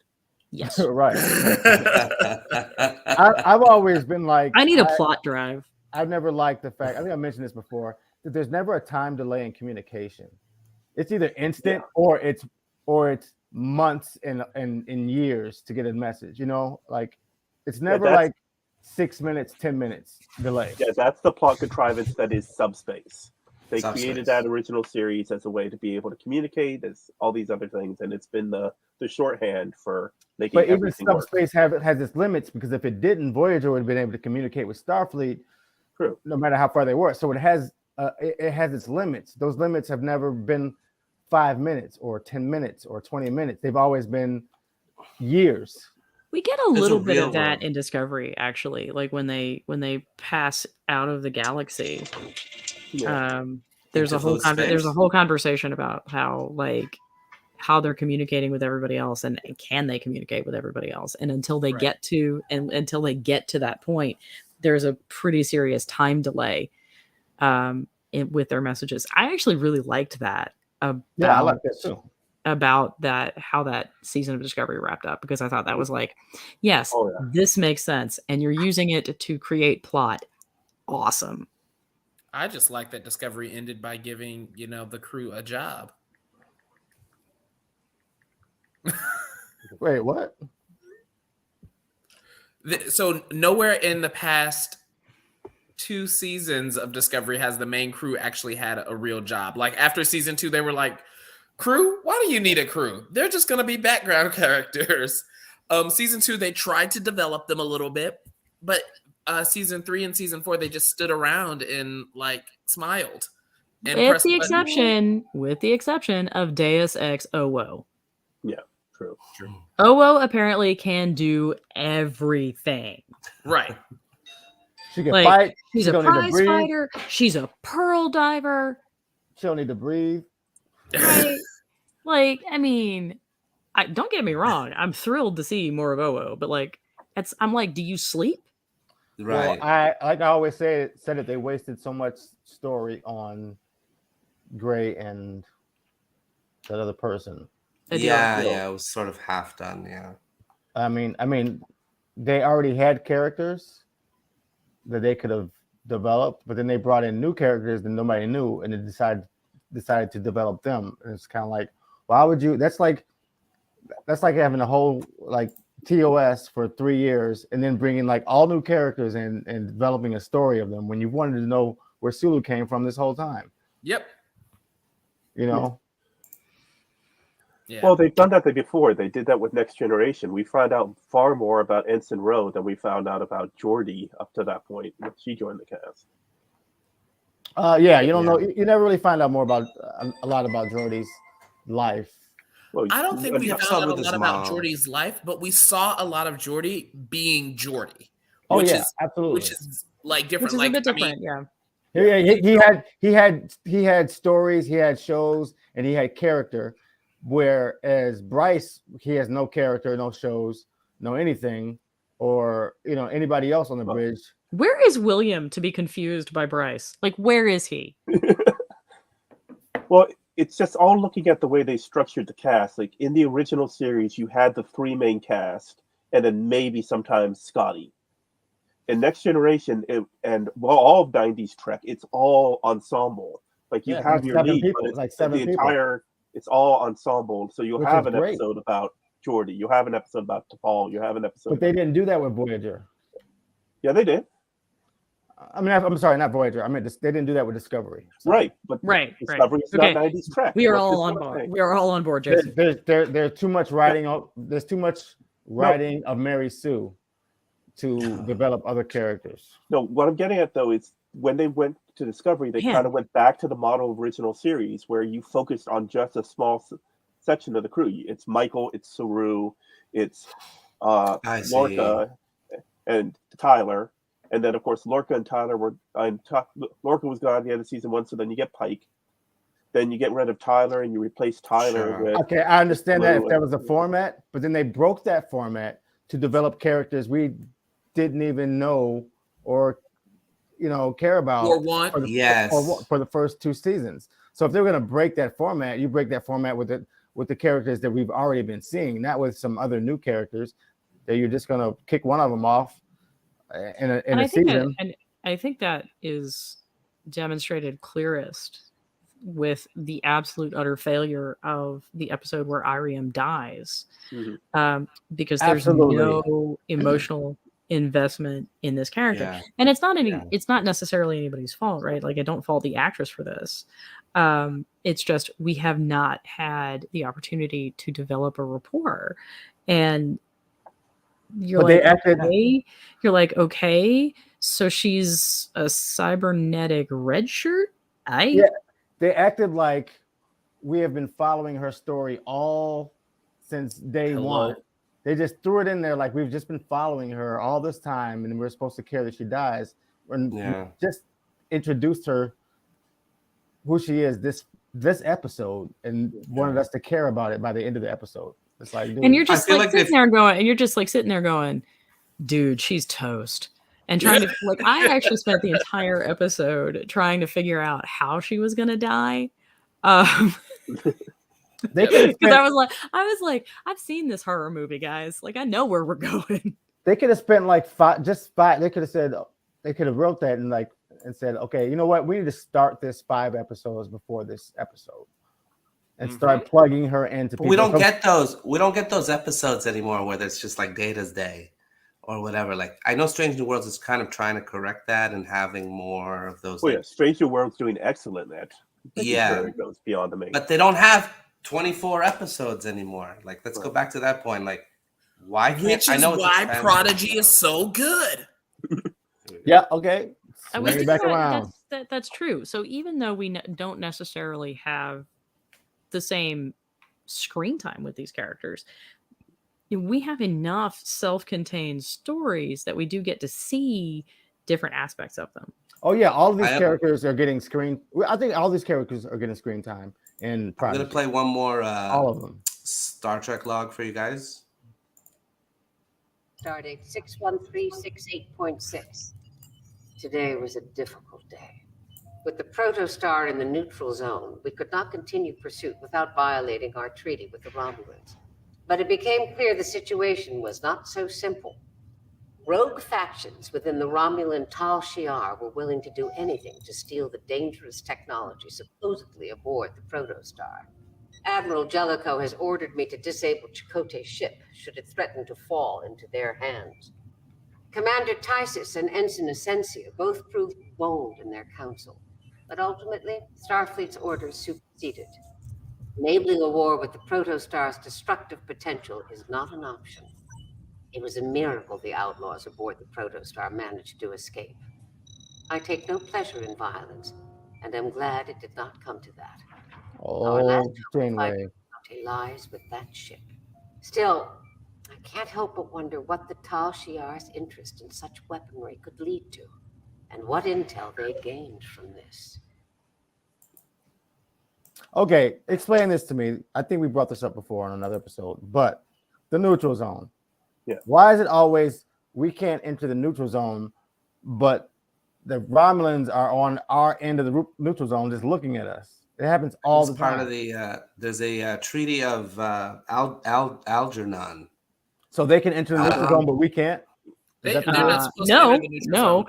[SPEAKER 5] Yes.
[SPEAKER 2] Right. I've always been like,
[SPEAKER 5] I need a plot drive.
[SPEAKER 2] I've never liked the fact, I think I mentioned this before, that there's never a time delay in communication. It's either instant or it's months and years to get a message, like it's never like 6 minutes, 10 minutes delay.
[SPEAKER 3] Yeah, that's the plot contrivance that is subspace. They created that original series as a way to be able to communicate, as all these other things, and it's been the shorthand for making everything work. But even
[SPEAKER 2] subspace has its limits, because if it didn't, Voyager would have been able to communicate with Starfleet.
[SPEAKER 3] True. No
[SPEAKER 2] matter how far they were. So it has its limits. Those limits have never been 5 minutes or 10 minutes or 20 minutes. They've always been years.
[SPEAKER 5] We get a little bit of that in Discovery, actually, like when they pass out of the galaxy. There's a whole conversation about how they're communicating with everybody else, and can they communicate with everybody else? And until they get to that point, there's a pretty serious time delay with their messages. I actually really liked that.
[SPEAKER 2] I like that too.
[SPEAKER 5] About that, how that season of Discovery wrapped up, because I thought that was like, yes, this makes sense, and you're using it to create plot. Awesome.
[SPEAKER 6] I just like that Discovery ended by giving the crew a job.
[SPEAKER 2] Wait, what?
[SPEAKER 6] So nowhere in the past 2 seasons of Discovery has the main crew actually had a real job. Like after season 2, they were like, crew? Why do you need a crew? They're just going to be background characters. Season 2, they tried to develop them a little bit, but season 3 and season 4, they just stood around and like smiled. And
[SPEAKER 5] with the exception of Deus Ex Owo.
[SPEAKER 3] Yeah. True.
[SPEAKER 5] Owo apparently can do everything.
[SPEAKER 6] Right.
[SPEAKER 2] She can fight.
[SPEAKER 5] She's a prize fighter. She's a pearl diver.
[SPEAKER 2] She don't need to breathe.
[SPEAKER 5] Right. Don't get me wrong. I'm thrilled to see more of Owo, but I'm like, do you sleep?
[SPEAKER 2] Right. Well, I always said it. They wasted so much story on Gray and that other person.
[SPEAKER 1] Yeah, it was sort of half done. Yeah,
[SPEAKER 2] I mean, they already had characters that they could have developed, but then they brought in new characters that nobody knew, and they decided to develop them. And it's kind of like, why would you? That's like having a whole TOS for 3 years and then bringing all new characters and developing a story of them when you wanted to know where Sulu came from this whole time.
[SPEAKER 6] Yep.
[SPEAKER 3] Yeah. Well, they've done that before. They did that with Next Generation. We found out far more about Ensign Ro than we found out about Geordi up to that point when she joined the cast.
[SPEAKER 2] You don't know. You never really find out more about a lot about Geordi's life.
[SPEAKER 6] Well, I don't think we found out a lot about Geordi's life, but we saw a lot of Geordi being Geordi.
[SPEAKER 2] Absolutely.
[SPEAKER 6] Which is different.
[SPEAKER 5] Which is a bit different, yeah.
[SPEAKER 2] He had stories, he had shows, and he had character. Whereas Bryce, he has no character, no shows, no anything, or anybody else on the bridge.
[SPEAKER 5] Where is William to be confused by Bryce? Where is he?
[SPEAKER 3] Well, it's just all looking at the way they structured the cast. In the original series, you had the 3 main cast, and then maybe sometimes Scotty. In Next Generation, all of 90s Trek, it's all ensemble. You have your lead,
[SPEAKER 2] people,
[SPEAKER 3] but it's
[SPEAKER 2] 7
[SPEAKER 3] the
[SPEAKER 2] people.
[SPEAKER 3] entire. It's all ensemble. So you'll have an episode about Geordi. You'll have an episode about T'Pol. You have an episode.
[SPEAKER 2] But they didn't do that with Voyager.
[SPEAKER 3] Yeah, they did.
[SPEAKER 2] I mean, I'm sorry, not Voyager. I mean, they didn't do that with Discovery. Sorry.
[SPEAKER 3] Right, but
[SPEAKER 5] Right.
[SPEAKER 3] Discovery is
[SPEAKER 5] Okay.
[SPEAKER 3] not 90s Trek.
[SPEAKER 5] We are
[SPEAKER 3] What's
[SPEAKER 5] all
[SPEAKER 3] this
[SPEAKER 5] on
[SPEAKER 3] one
[SPEAKER 5] board.
[SPEAKER 3] thing?
[SPEAKER 5] We are all on board, Jason.
[SPEAKER 2] There's too much writing. There's too much writing of Mary Sue to develop other characters.
[SPEAKER 3] No, what I'm getting at though is when they went to Discovery, they kind of went back to the model of original series where you focused on just a small section of the crew. It's Michael, it's Saru, it's Lorca, and Tyler, and then of course Lorca and Tyler were. Lorca was gone at the end of season 1, so then you get Pike. Then you get rid of Tyler and you replace Tyler with.
[SPEAKER 2] Okay, I understand that if that was a format, but then they broke that format to develop characters we didn't even know or care about
[SPEAKER 6] or want
[SPEAKER 2] for the first 2 seasons. So if they're going to break that format, you break that format with the characters that we've already been seeing, not with some other new characters that you're just going to kick one of them off in a season.
[SPEAKER 5] And I think that is demonstrated clearest with the absolute utter failure of the episode where Iriam dies, because there's no emotional investment in this character, and it's not necessarily anybody's fault, right? Like, I don't fault the actress for this. It's just we have not had the opportunity to develop a rapport, and you're like, okay, so she's a cybernetic red shirt.
[SPEAKER 2] They acted like we have been following her story all since day one. They just threw it in there like we've just been following her all this time, and we're supposed to care that she dies. And just introduced her who she is this episode, and wanted us to care about it by the end of the episode. It's like, dude,
[SPEAKER 5] and you're just sitting there going, dude, she's toast. And trying to I actually spent the entire episode trying to figure out how she was gonna die. Because I was like, I've seen this horror movie, guys. Like, I know where we're going.
[SPEAKER 2] They could have spent like 5. They could have said, they could have wrote that and said, okay, you know what? We need to start this 5 episodes before this episode, and start plugging her into.
[SPEAKER 1] But we don't get those. We don't get those episodes anymore where it's just like Data's Day or whatever. Like, I know Strange New Worlds is kind of trying to correct that and having more of those.
[SPEAKER 3] Strange New Worlds doing excellent at.
[SPEAKER 1] It
[SPEAKER 3] goes beyond the main.
[SPEAKER 1] But they don't have 24 episodes anymore. Like, let's go back to that point. Like, why can't
[SPEAKER 6] Which is why Prodigy is so good.
[SPEAKER 2] Yeah. Okay. Back around.
[SPEAKER 5] That's true. So even though we don't necessarily have the same screen time with these characters, we have enough self-contained stories that we do get to see different aspects of them.
[SPEAKER 2] Oh yeah, all of these characters are getting screen. I think all these characters are getting screen time. And
[SPEAKER 1] I'm gonna play one more.
[SPEAKER 2] All of them.
[SPEAKER 1] Star Trek log for you guys.
[SPEAKER 4] Stardate 61368.6. Today was a difficult day. With the protostar in the neutral zone, we could not continue pursuit without violating our treaty with the Romulans. But it became clear the situation was not so simple. Rogue factions within the Romulan Tal Shiar were willing to do anything to steal the dangerous technology supposedly aboard the protostar. Admiral Jellicoe has ordered me to disable Chakotay's ship should it threaten to fall into their hands. Commander Tysus and Ensign Ascensia both proved bold in their counsel, but ultimately Starfleet's orders superseded. Enabling a war with the protostar's destructive potential is not an option. It was a miracle the outlaws aboard the protostar managed to escape. I take no pleasure in violence, and am glad it did not come to that. Our last fight lies with that ship. Still, I can't help but wonder what the Tal Shiar's interest in such weaponry could lead to, and what intel they gained from this.
[SPEAKER 2] Okay, explain this to me. I think we brought this up before on another episode, but the neutral zone.
[SPEAKER 3] Yeah.
[SPEAKER 2] Why is it always we can't enter the neutral zone, but the Romulans are on our end of the neutral zone just looking at us? It happens all the time.
[SPEAKER 1] Part of the there's a treaty of Algernon.
[SPEAKER 2] So they can enter the neutral zone, but we can't.
[SPEAKER 5] No.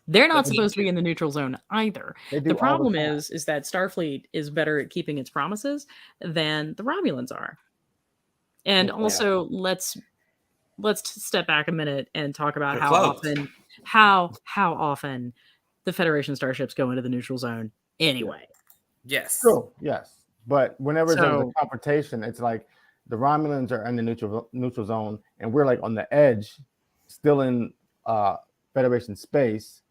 [SPEAKER 5] They're not supposed to be in the neutral zone either. The problem is that Starfleet is better at keeping its promises than the Romulans are. And also, let's step back a minute and talk about how often the Federation starships go into the neutral zone anyway.
[SPEAKER 6] Yes.
[SPEAKER 2] True. Yes. But whenever there's
[SPEAKER 5] So-
[SPEAKER 2] a confrontation, it's like the Romulans are in the neutral zone, and we're like on the edge, still in Federation space,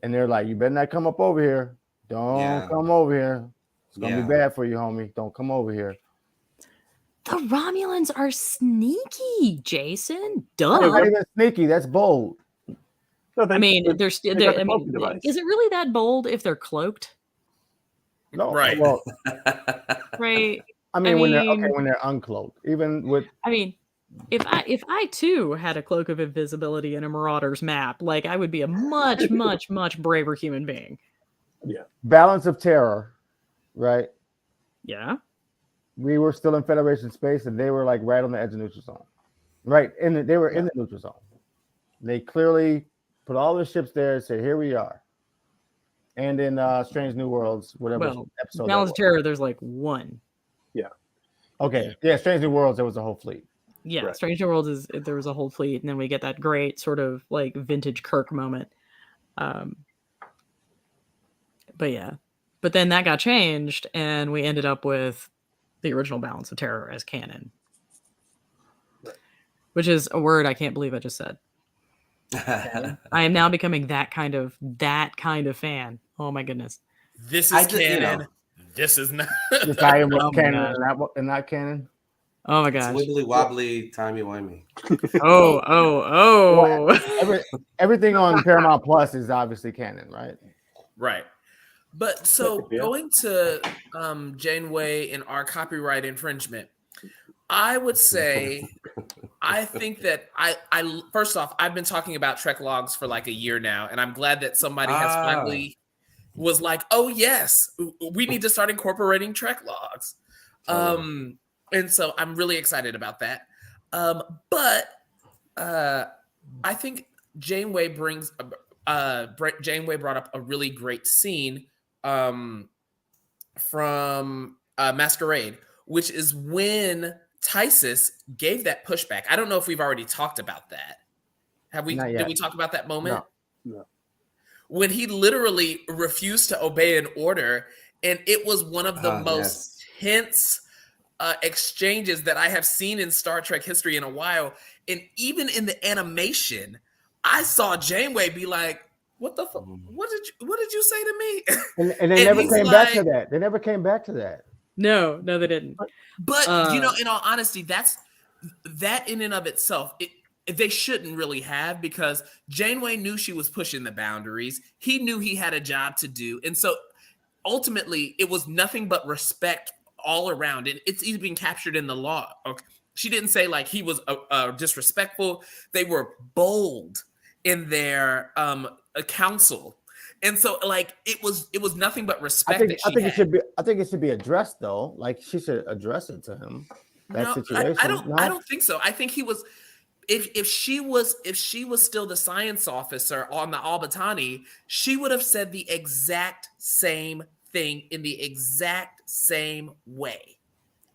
[SPEAKER 2] and they're like, "You better not come up over here. Don't come over here. It's gonna be bad for you, homie. Don't come over here."
[SPEAKER 5] The Romulans are sneaky, Jason. Duh.
[SPEAKER 2] Not even sneaky. That's bold.
[SPEAKER 3] No, they,
[SPEAKER 5] I mean,
[SPEAKER 3] they-
[SPEAKER 5] they're still.
[SPEAKER 3] they got the
[SPEAKER 5] I mean,
[SPEAKER 3] cloaking device.
[SPEAKER 5] is it really that bold if they're cloaked?
[SPEAKER 2] No,
[SPEAKER 6] Right.
[SPEAKER 2] Well,
[SPEAKER 5] Right.
[SPEAKER 2] I mean, when
[SPEAKER 5] mean-
[SPEAKER 2] they're uncloaked, even with
[SPEAKER 5] I mean, if I too had a cloak of invisibility in a Marauders map, like I would be a much, much, much braver human being.
[SPEAKER 2] balance of terror, right?
[SPEAKER 5] Yeah.
[SPEAKER 2] We were still in Federation space, and they were like right on the edge of neutral zone, right? They were in the neutral zone. They clearly put all their ships there and said, "Here we are." And in Strange New Worlds, whatever
[SPEAKER 5] Well,
[SPEAKER 2] episode. that
[SPEAKER 5] Balance of
[SPEAKER 2] was.
[SPEAKER 5] Terror, there's like one.
[SPEAKER 2] Okay, yeah, Strange New Worlds, there was a whole fleet.
[SPEAKER 5] Yeah,
[SPEAKER 3] Right.
[SPEAKER 5] Strange New Worlds is there was a whole fleet, and then we get that great sort of like vintage Kirk moment. But yeah, but then that got changed, and we ended up with the original Balance of Terror as canon, which is a word I can't believe I just said. I am now becoming that kind of fan. Oh my goodness!
[SPEAKER 6] This
[SPEAKER 1] I
[SPEAKER 6] is
[SPEAKER 1] just, you
[SPEAKER 6] canon.
[SPEAKER 1] know.
[SPEAKER 6] This is not.
[SPEAKER 2] This I am
[SPEAKER 5] Oh my
[SPEAKER 2] canon
[SPEAKER 5] gosh.
[SPEAKER 2] and not canon.
[SPEAKER 5] Oh my
[SPEAKER 1] It's
[SPEAKER 5] gosh!
[SPEAKER 1] wibbly wobbly, timey wimey.
[SPEAKER 5] Oh!
[SPEAKER 2] Everything on Paramount Plus is obviously canon, right?
[SPEAKER 6] Right. But so
[SPEAKER 3] Yeah.
[SPEAKER 6] going to Janeway and our copyright infringement, I would say I think that I first off, I've been talking about Trek logs for like a year now, and I'm glad that somebody has finally was like, oh yes, we need to start incorporating Trek logs. And so I'm really excited about that. But I think Janeway brings Janeway brought up a really great scene from Masquerade, which is when Tysus gave that pushback. I don't know if we've already talked about that. Have we?
[SPEAKER 2] Not yet.
[SPEAKER 6] Did we talk about that moment?
[SPEAKER 3] No.
[SPEAKER 6] When he literally refused to obey an order, and it was one of the most tense exchanges that I have seen in Star Trek history in a while. And even in the animation, I saw Janeway be like, "What the fuck? What did you say to me?"
[SPEAKER 2] And they
[SPEAKER 6] And
[SPEAKER 2] never
[SPEAKER 6] he's
[SPEAKER 2] came back to
[SPEAKER 6] like-
[SPEAKER 2] that. They never came back to that.
[SPEAKER 5] No, they didn't.
[SPEAKER 6] But you know, in all honesty, that in and of itself, they shouldn't really have, because Janeway knew she was pushing the boundaries. He knew he had a job to do, and so ultimately, it was nothing but respect all around. And it's even captured in the law. Okay. She didn't say like he was disrespectful. They were bold in their counsel. And so, like, it was nothing but respect.
[SPEAKER 2] I think it should be addressed though. Like she should address it to him. That situation.
[SPEAKER 6] I don't think so. I think he was. If she was still the science officer on the Albatani, she would have said the exact same thing in the exact same way.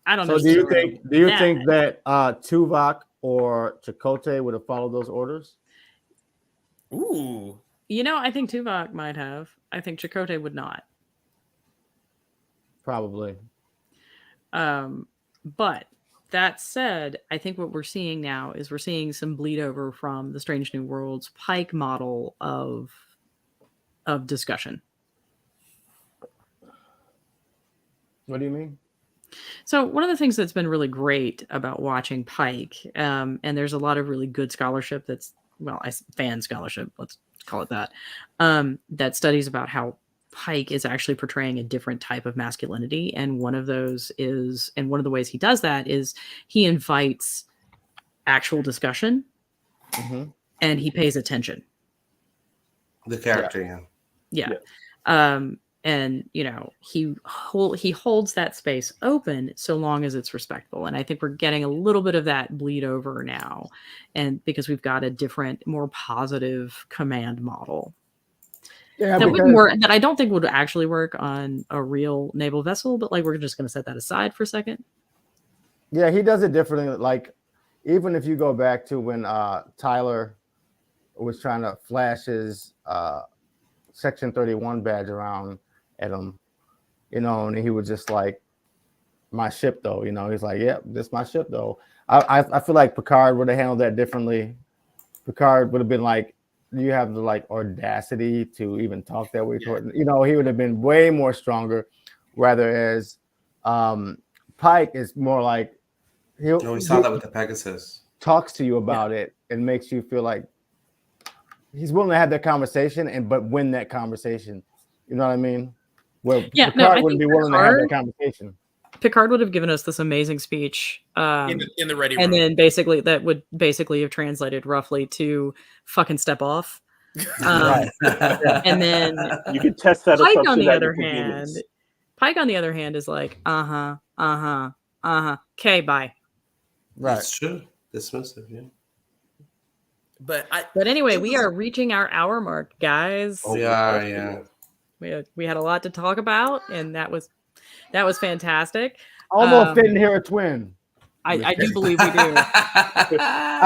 [SPEAKER 5] I don't
[SPEAKER 2] So
[SPEAKER 5] know.
[SPEAKER 2] do you think that Tuvok or Chakotay would have followed those orders?
[SPEAKER 6] Ooh.
[SPEAKER 5] You know, I think Tuvok might have. I think Chakotay would not.
[SPEAKER 2] Probably.
[SPEAKER 5] But that said, I think what we're seeing now is we're seeing some bleed over from the Strange New Worlds Pike model of discussion.
[SPEAKER 2] What do you mean?
[SPEAKER 5] So one of the things that's been really great about watching Pike, and there's a lot of really good scholarship fan scholarship, let's call it that, that studies about how Pike is actually portraying a different type of masculinity. And one of those is, and one of the ways he does that is he invites actual discussion and he pays attention.
[SPEAKER 1] The character,
[SPEAKER 5] Yeah. And you know, he holds that space open so long as it's respectful. And I think we're getting a little bit of that bleed over now, and because we've got a different, more positive command model.
[SPEAKER 2] Yeah,
[SPEAKER 5] That wouldn't work. That I don't think would actually work on a real naval vessel. But like, we're just going to set that aside for a second.
[SPEAKER 2] Yeah, he does it differently. Like, even if you go back to when Tyler was trying to flash his Section 31 badge around at him, and he was just like, my ship though, he's like, yeah, this is my ship though. I feel like Picard would have handled that differently. Picard would have been like, you have the like audacity to even talk that way toward, he would have been way more stronger, rather as Pike is more like,
[SPEAKER 1] we saw that with the Pegasus.
[SPEAKER 2] Talks to you about it and makes you feel like he's willing to have that conversation but win that conversation. You know what I mean? Well, Picard wouldn't be willing to have that conversation.
[SPEAKER 5] Picard would have given us this amazing speech
[SPEAKER 6] in the ready room.
[SPEAKER 5] And then basically that would basically have translated roughly to fucking step off.
[SPEAKER 2] Right.
[SPEAKER 5] And then
[SPEAKER 3] you can test that.
[SPEAKER 5] Pike on the other hand is like, okay, bye.
[SPEAKER 2] Right.
[SPEAKER 1] That's true. Dismissive, yeah.
[SPEAKER 6] But
[SPEAKER 5] anyway, we are reaching our hour mark, guys.
[SPEAKER 1] We are, yeah.
[SPEAKER 5] We had a lot to talk about, and that was fantastic.
[SPEAKER 2] Almost didn't hear a twin.
[SPEAKER 5] I do believe we do.
[SPEAKER 2] I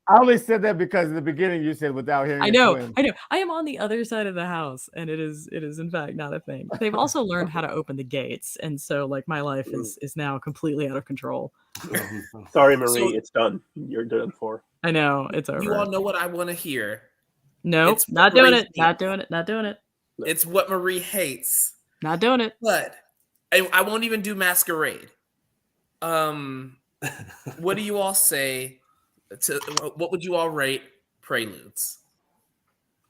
[SPEAKER 2] only said that because in the beginning you said without hearing.
[SPEAKER 5] I know. I am on the other side of the house, and it is in fact not a thing. They've also learned how to open the gates, and so like my life is now completely out of control.
[SPEAKER 3] Sorry, Marie, it's done. You're done for.
[SPEAKER 5] I know, it's over.
[SPEAKER 6] You all know what I want to hear.
[SPEAKER 5] Nope, not doing it. Not doing it.
[SPEAKER 6] It's what Marie hates.
[SPEAKER 5] Not doing it.
[SPEAKER 6] But I won't even do Masquerade. What do you all say what would you all rate Preludes?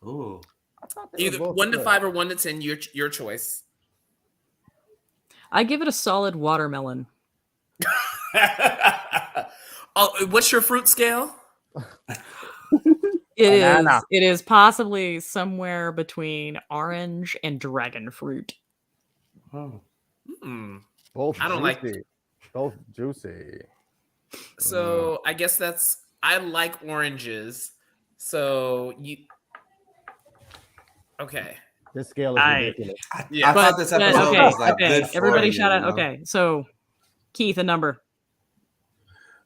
[SPEAKER 1] Ooh.
[SPEAKER 6] Either 1 to 5 or 1 to 10, your choice.
[SPEAKER 5] I give it a solid watermelon.
[SPEAKER 6] What's your fruit scale?
[SPEAKER 5] It is possibly somewhere between orange and dragon fruit.
[SPEAKER 1] Oh.
[SPEAKER 2] Both
[SPEAKER 6] I don't
[SPEAKER 2] juicy.
[SPEAKER 6] like
[SPEAKER 2] both juicy.
[SPEAKER 6] So I guess I like oranges. So okay.
[SPEAKER 2] This scale is ridiculous.
[SPEAKER 1] I thought this episode was like good for
[SPEAKER 5] everybody
[SPEAKER 1] you,
[SPEAKER 5] shout out. Okay, so Keith, a number.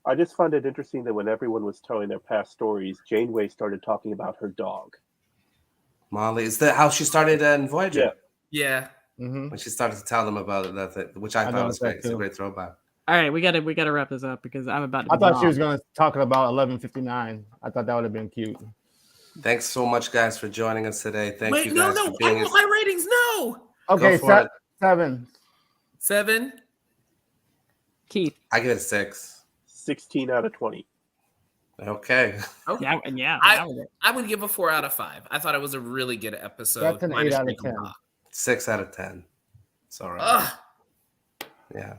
[SPEAKER 3] I just find it interesting that when everyone was telling their past stories, Janeway started talking about her dog.
[SPEAKER 1] Molly, is that how she started in Voyager?
[SPEAKER 6] Yeah.
[SPEAKER 2] Mm-hmm.
[SPEAKER 1] When she started to tell them about it, which I thought was great. It's a great throwback.
[SPEAKER 5] All right, we gotta wrap this up because I'm about to.
[SPEAKER 2] I thought she was gonna talk about 11:59. I thought that would have been cute.
[SPEAKER 1] Thanks so much, guys, for joining us today. Thank you guys.
[SPEAKER 6] I want my ratings. No.
[SPEAKER 2] Okay, 7.
[SPEAKER 6] 7.
[SPEAKER 5] Keith.
[SPEAKER 1] I give it a 6.
[SPEAKER 3] 16 out of 20.
[SPEAKER 1] Okay.
[SPEAKER 5] Yeah.
[SPEAKER 6] I would give a 4 out of 5. I thought it was a really good episode.
[SPEAKER 2] That's an 8 out of 10.
[SPEAKER 1] 6 out of 10. It's all right. Yeah.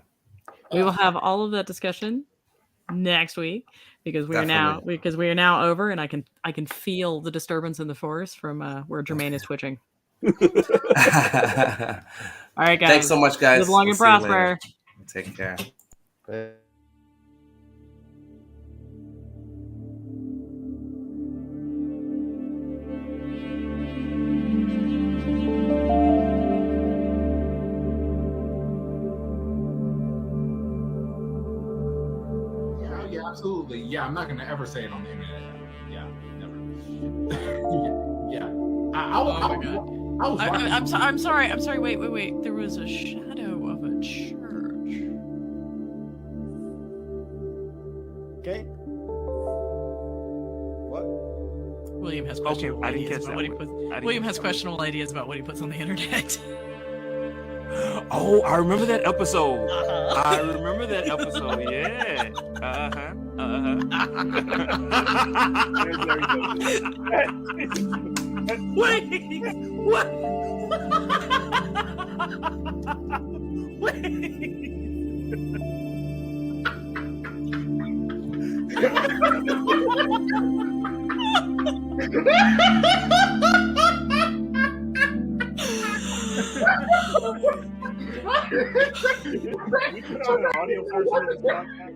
[SPEAKER 5] We will have all of that discussion next week because we are now over, and I can feel the disturbance in the force from where Jermaine is twitching. All right, guys.
[SPEAKER 1] Thanks so much, guys.
[SPEAKER 5] Live long and prosper.
[SPEAKER 1] Take care.
[SPEAKER 7] Absolutely. Yeah, I'm not going to ever say it on the internet. Yeah, never. Yeah.
[SPEAKER 5] I'm sorry. Wait. There was a shadow of a church.
[SPEAKER 2] Okay. What?
[SPEAKER 5] William has questionable
[SPEAKER 8] I didn't
[SPEAKER 5] ideas
[SPEAKER 8] catch
[SPEAKER 5] about
[SPEAKER 8] that
[SPEAKER 5] what he
[SPEAKER 8] one.
[SPEAKER 5] puts. William has questionable ideas about what he puts on the internet.
[SPEAKER 8] Oh, I remember that episode.
[SPEAKER 5] Uh-huh.
[SPEAKER 8] I remember that episode. Yeah.
[SPEAKER 6] Wait. What?
[SPEAKER 3] We put on an audio version of this podcast.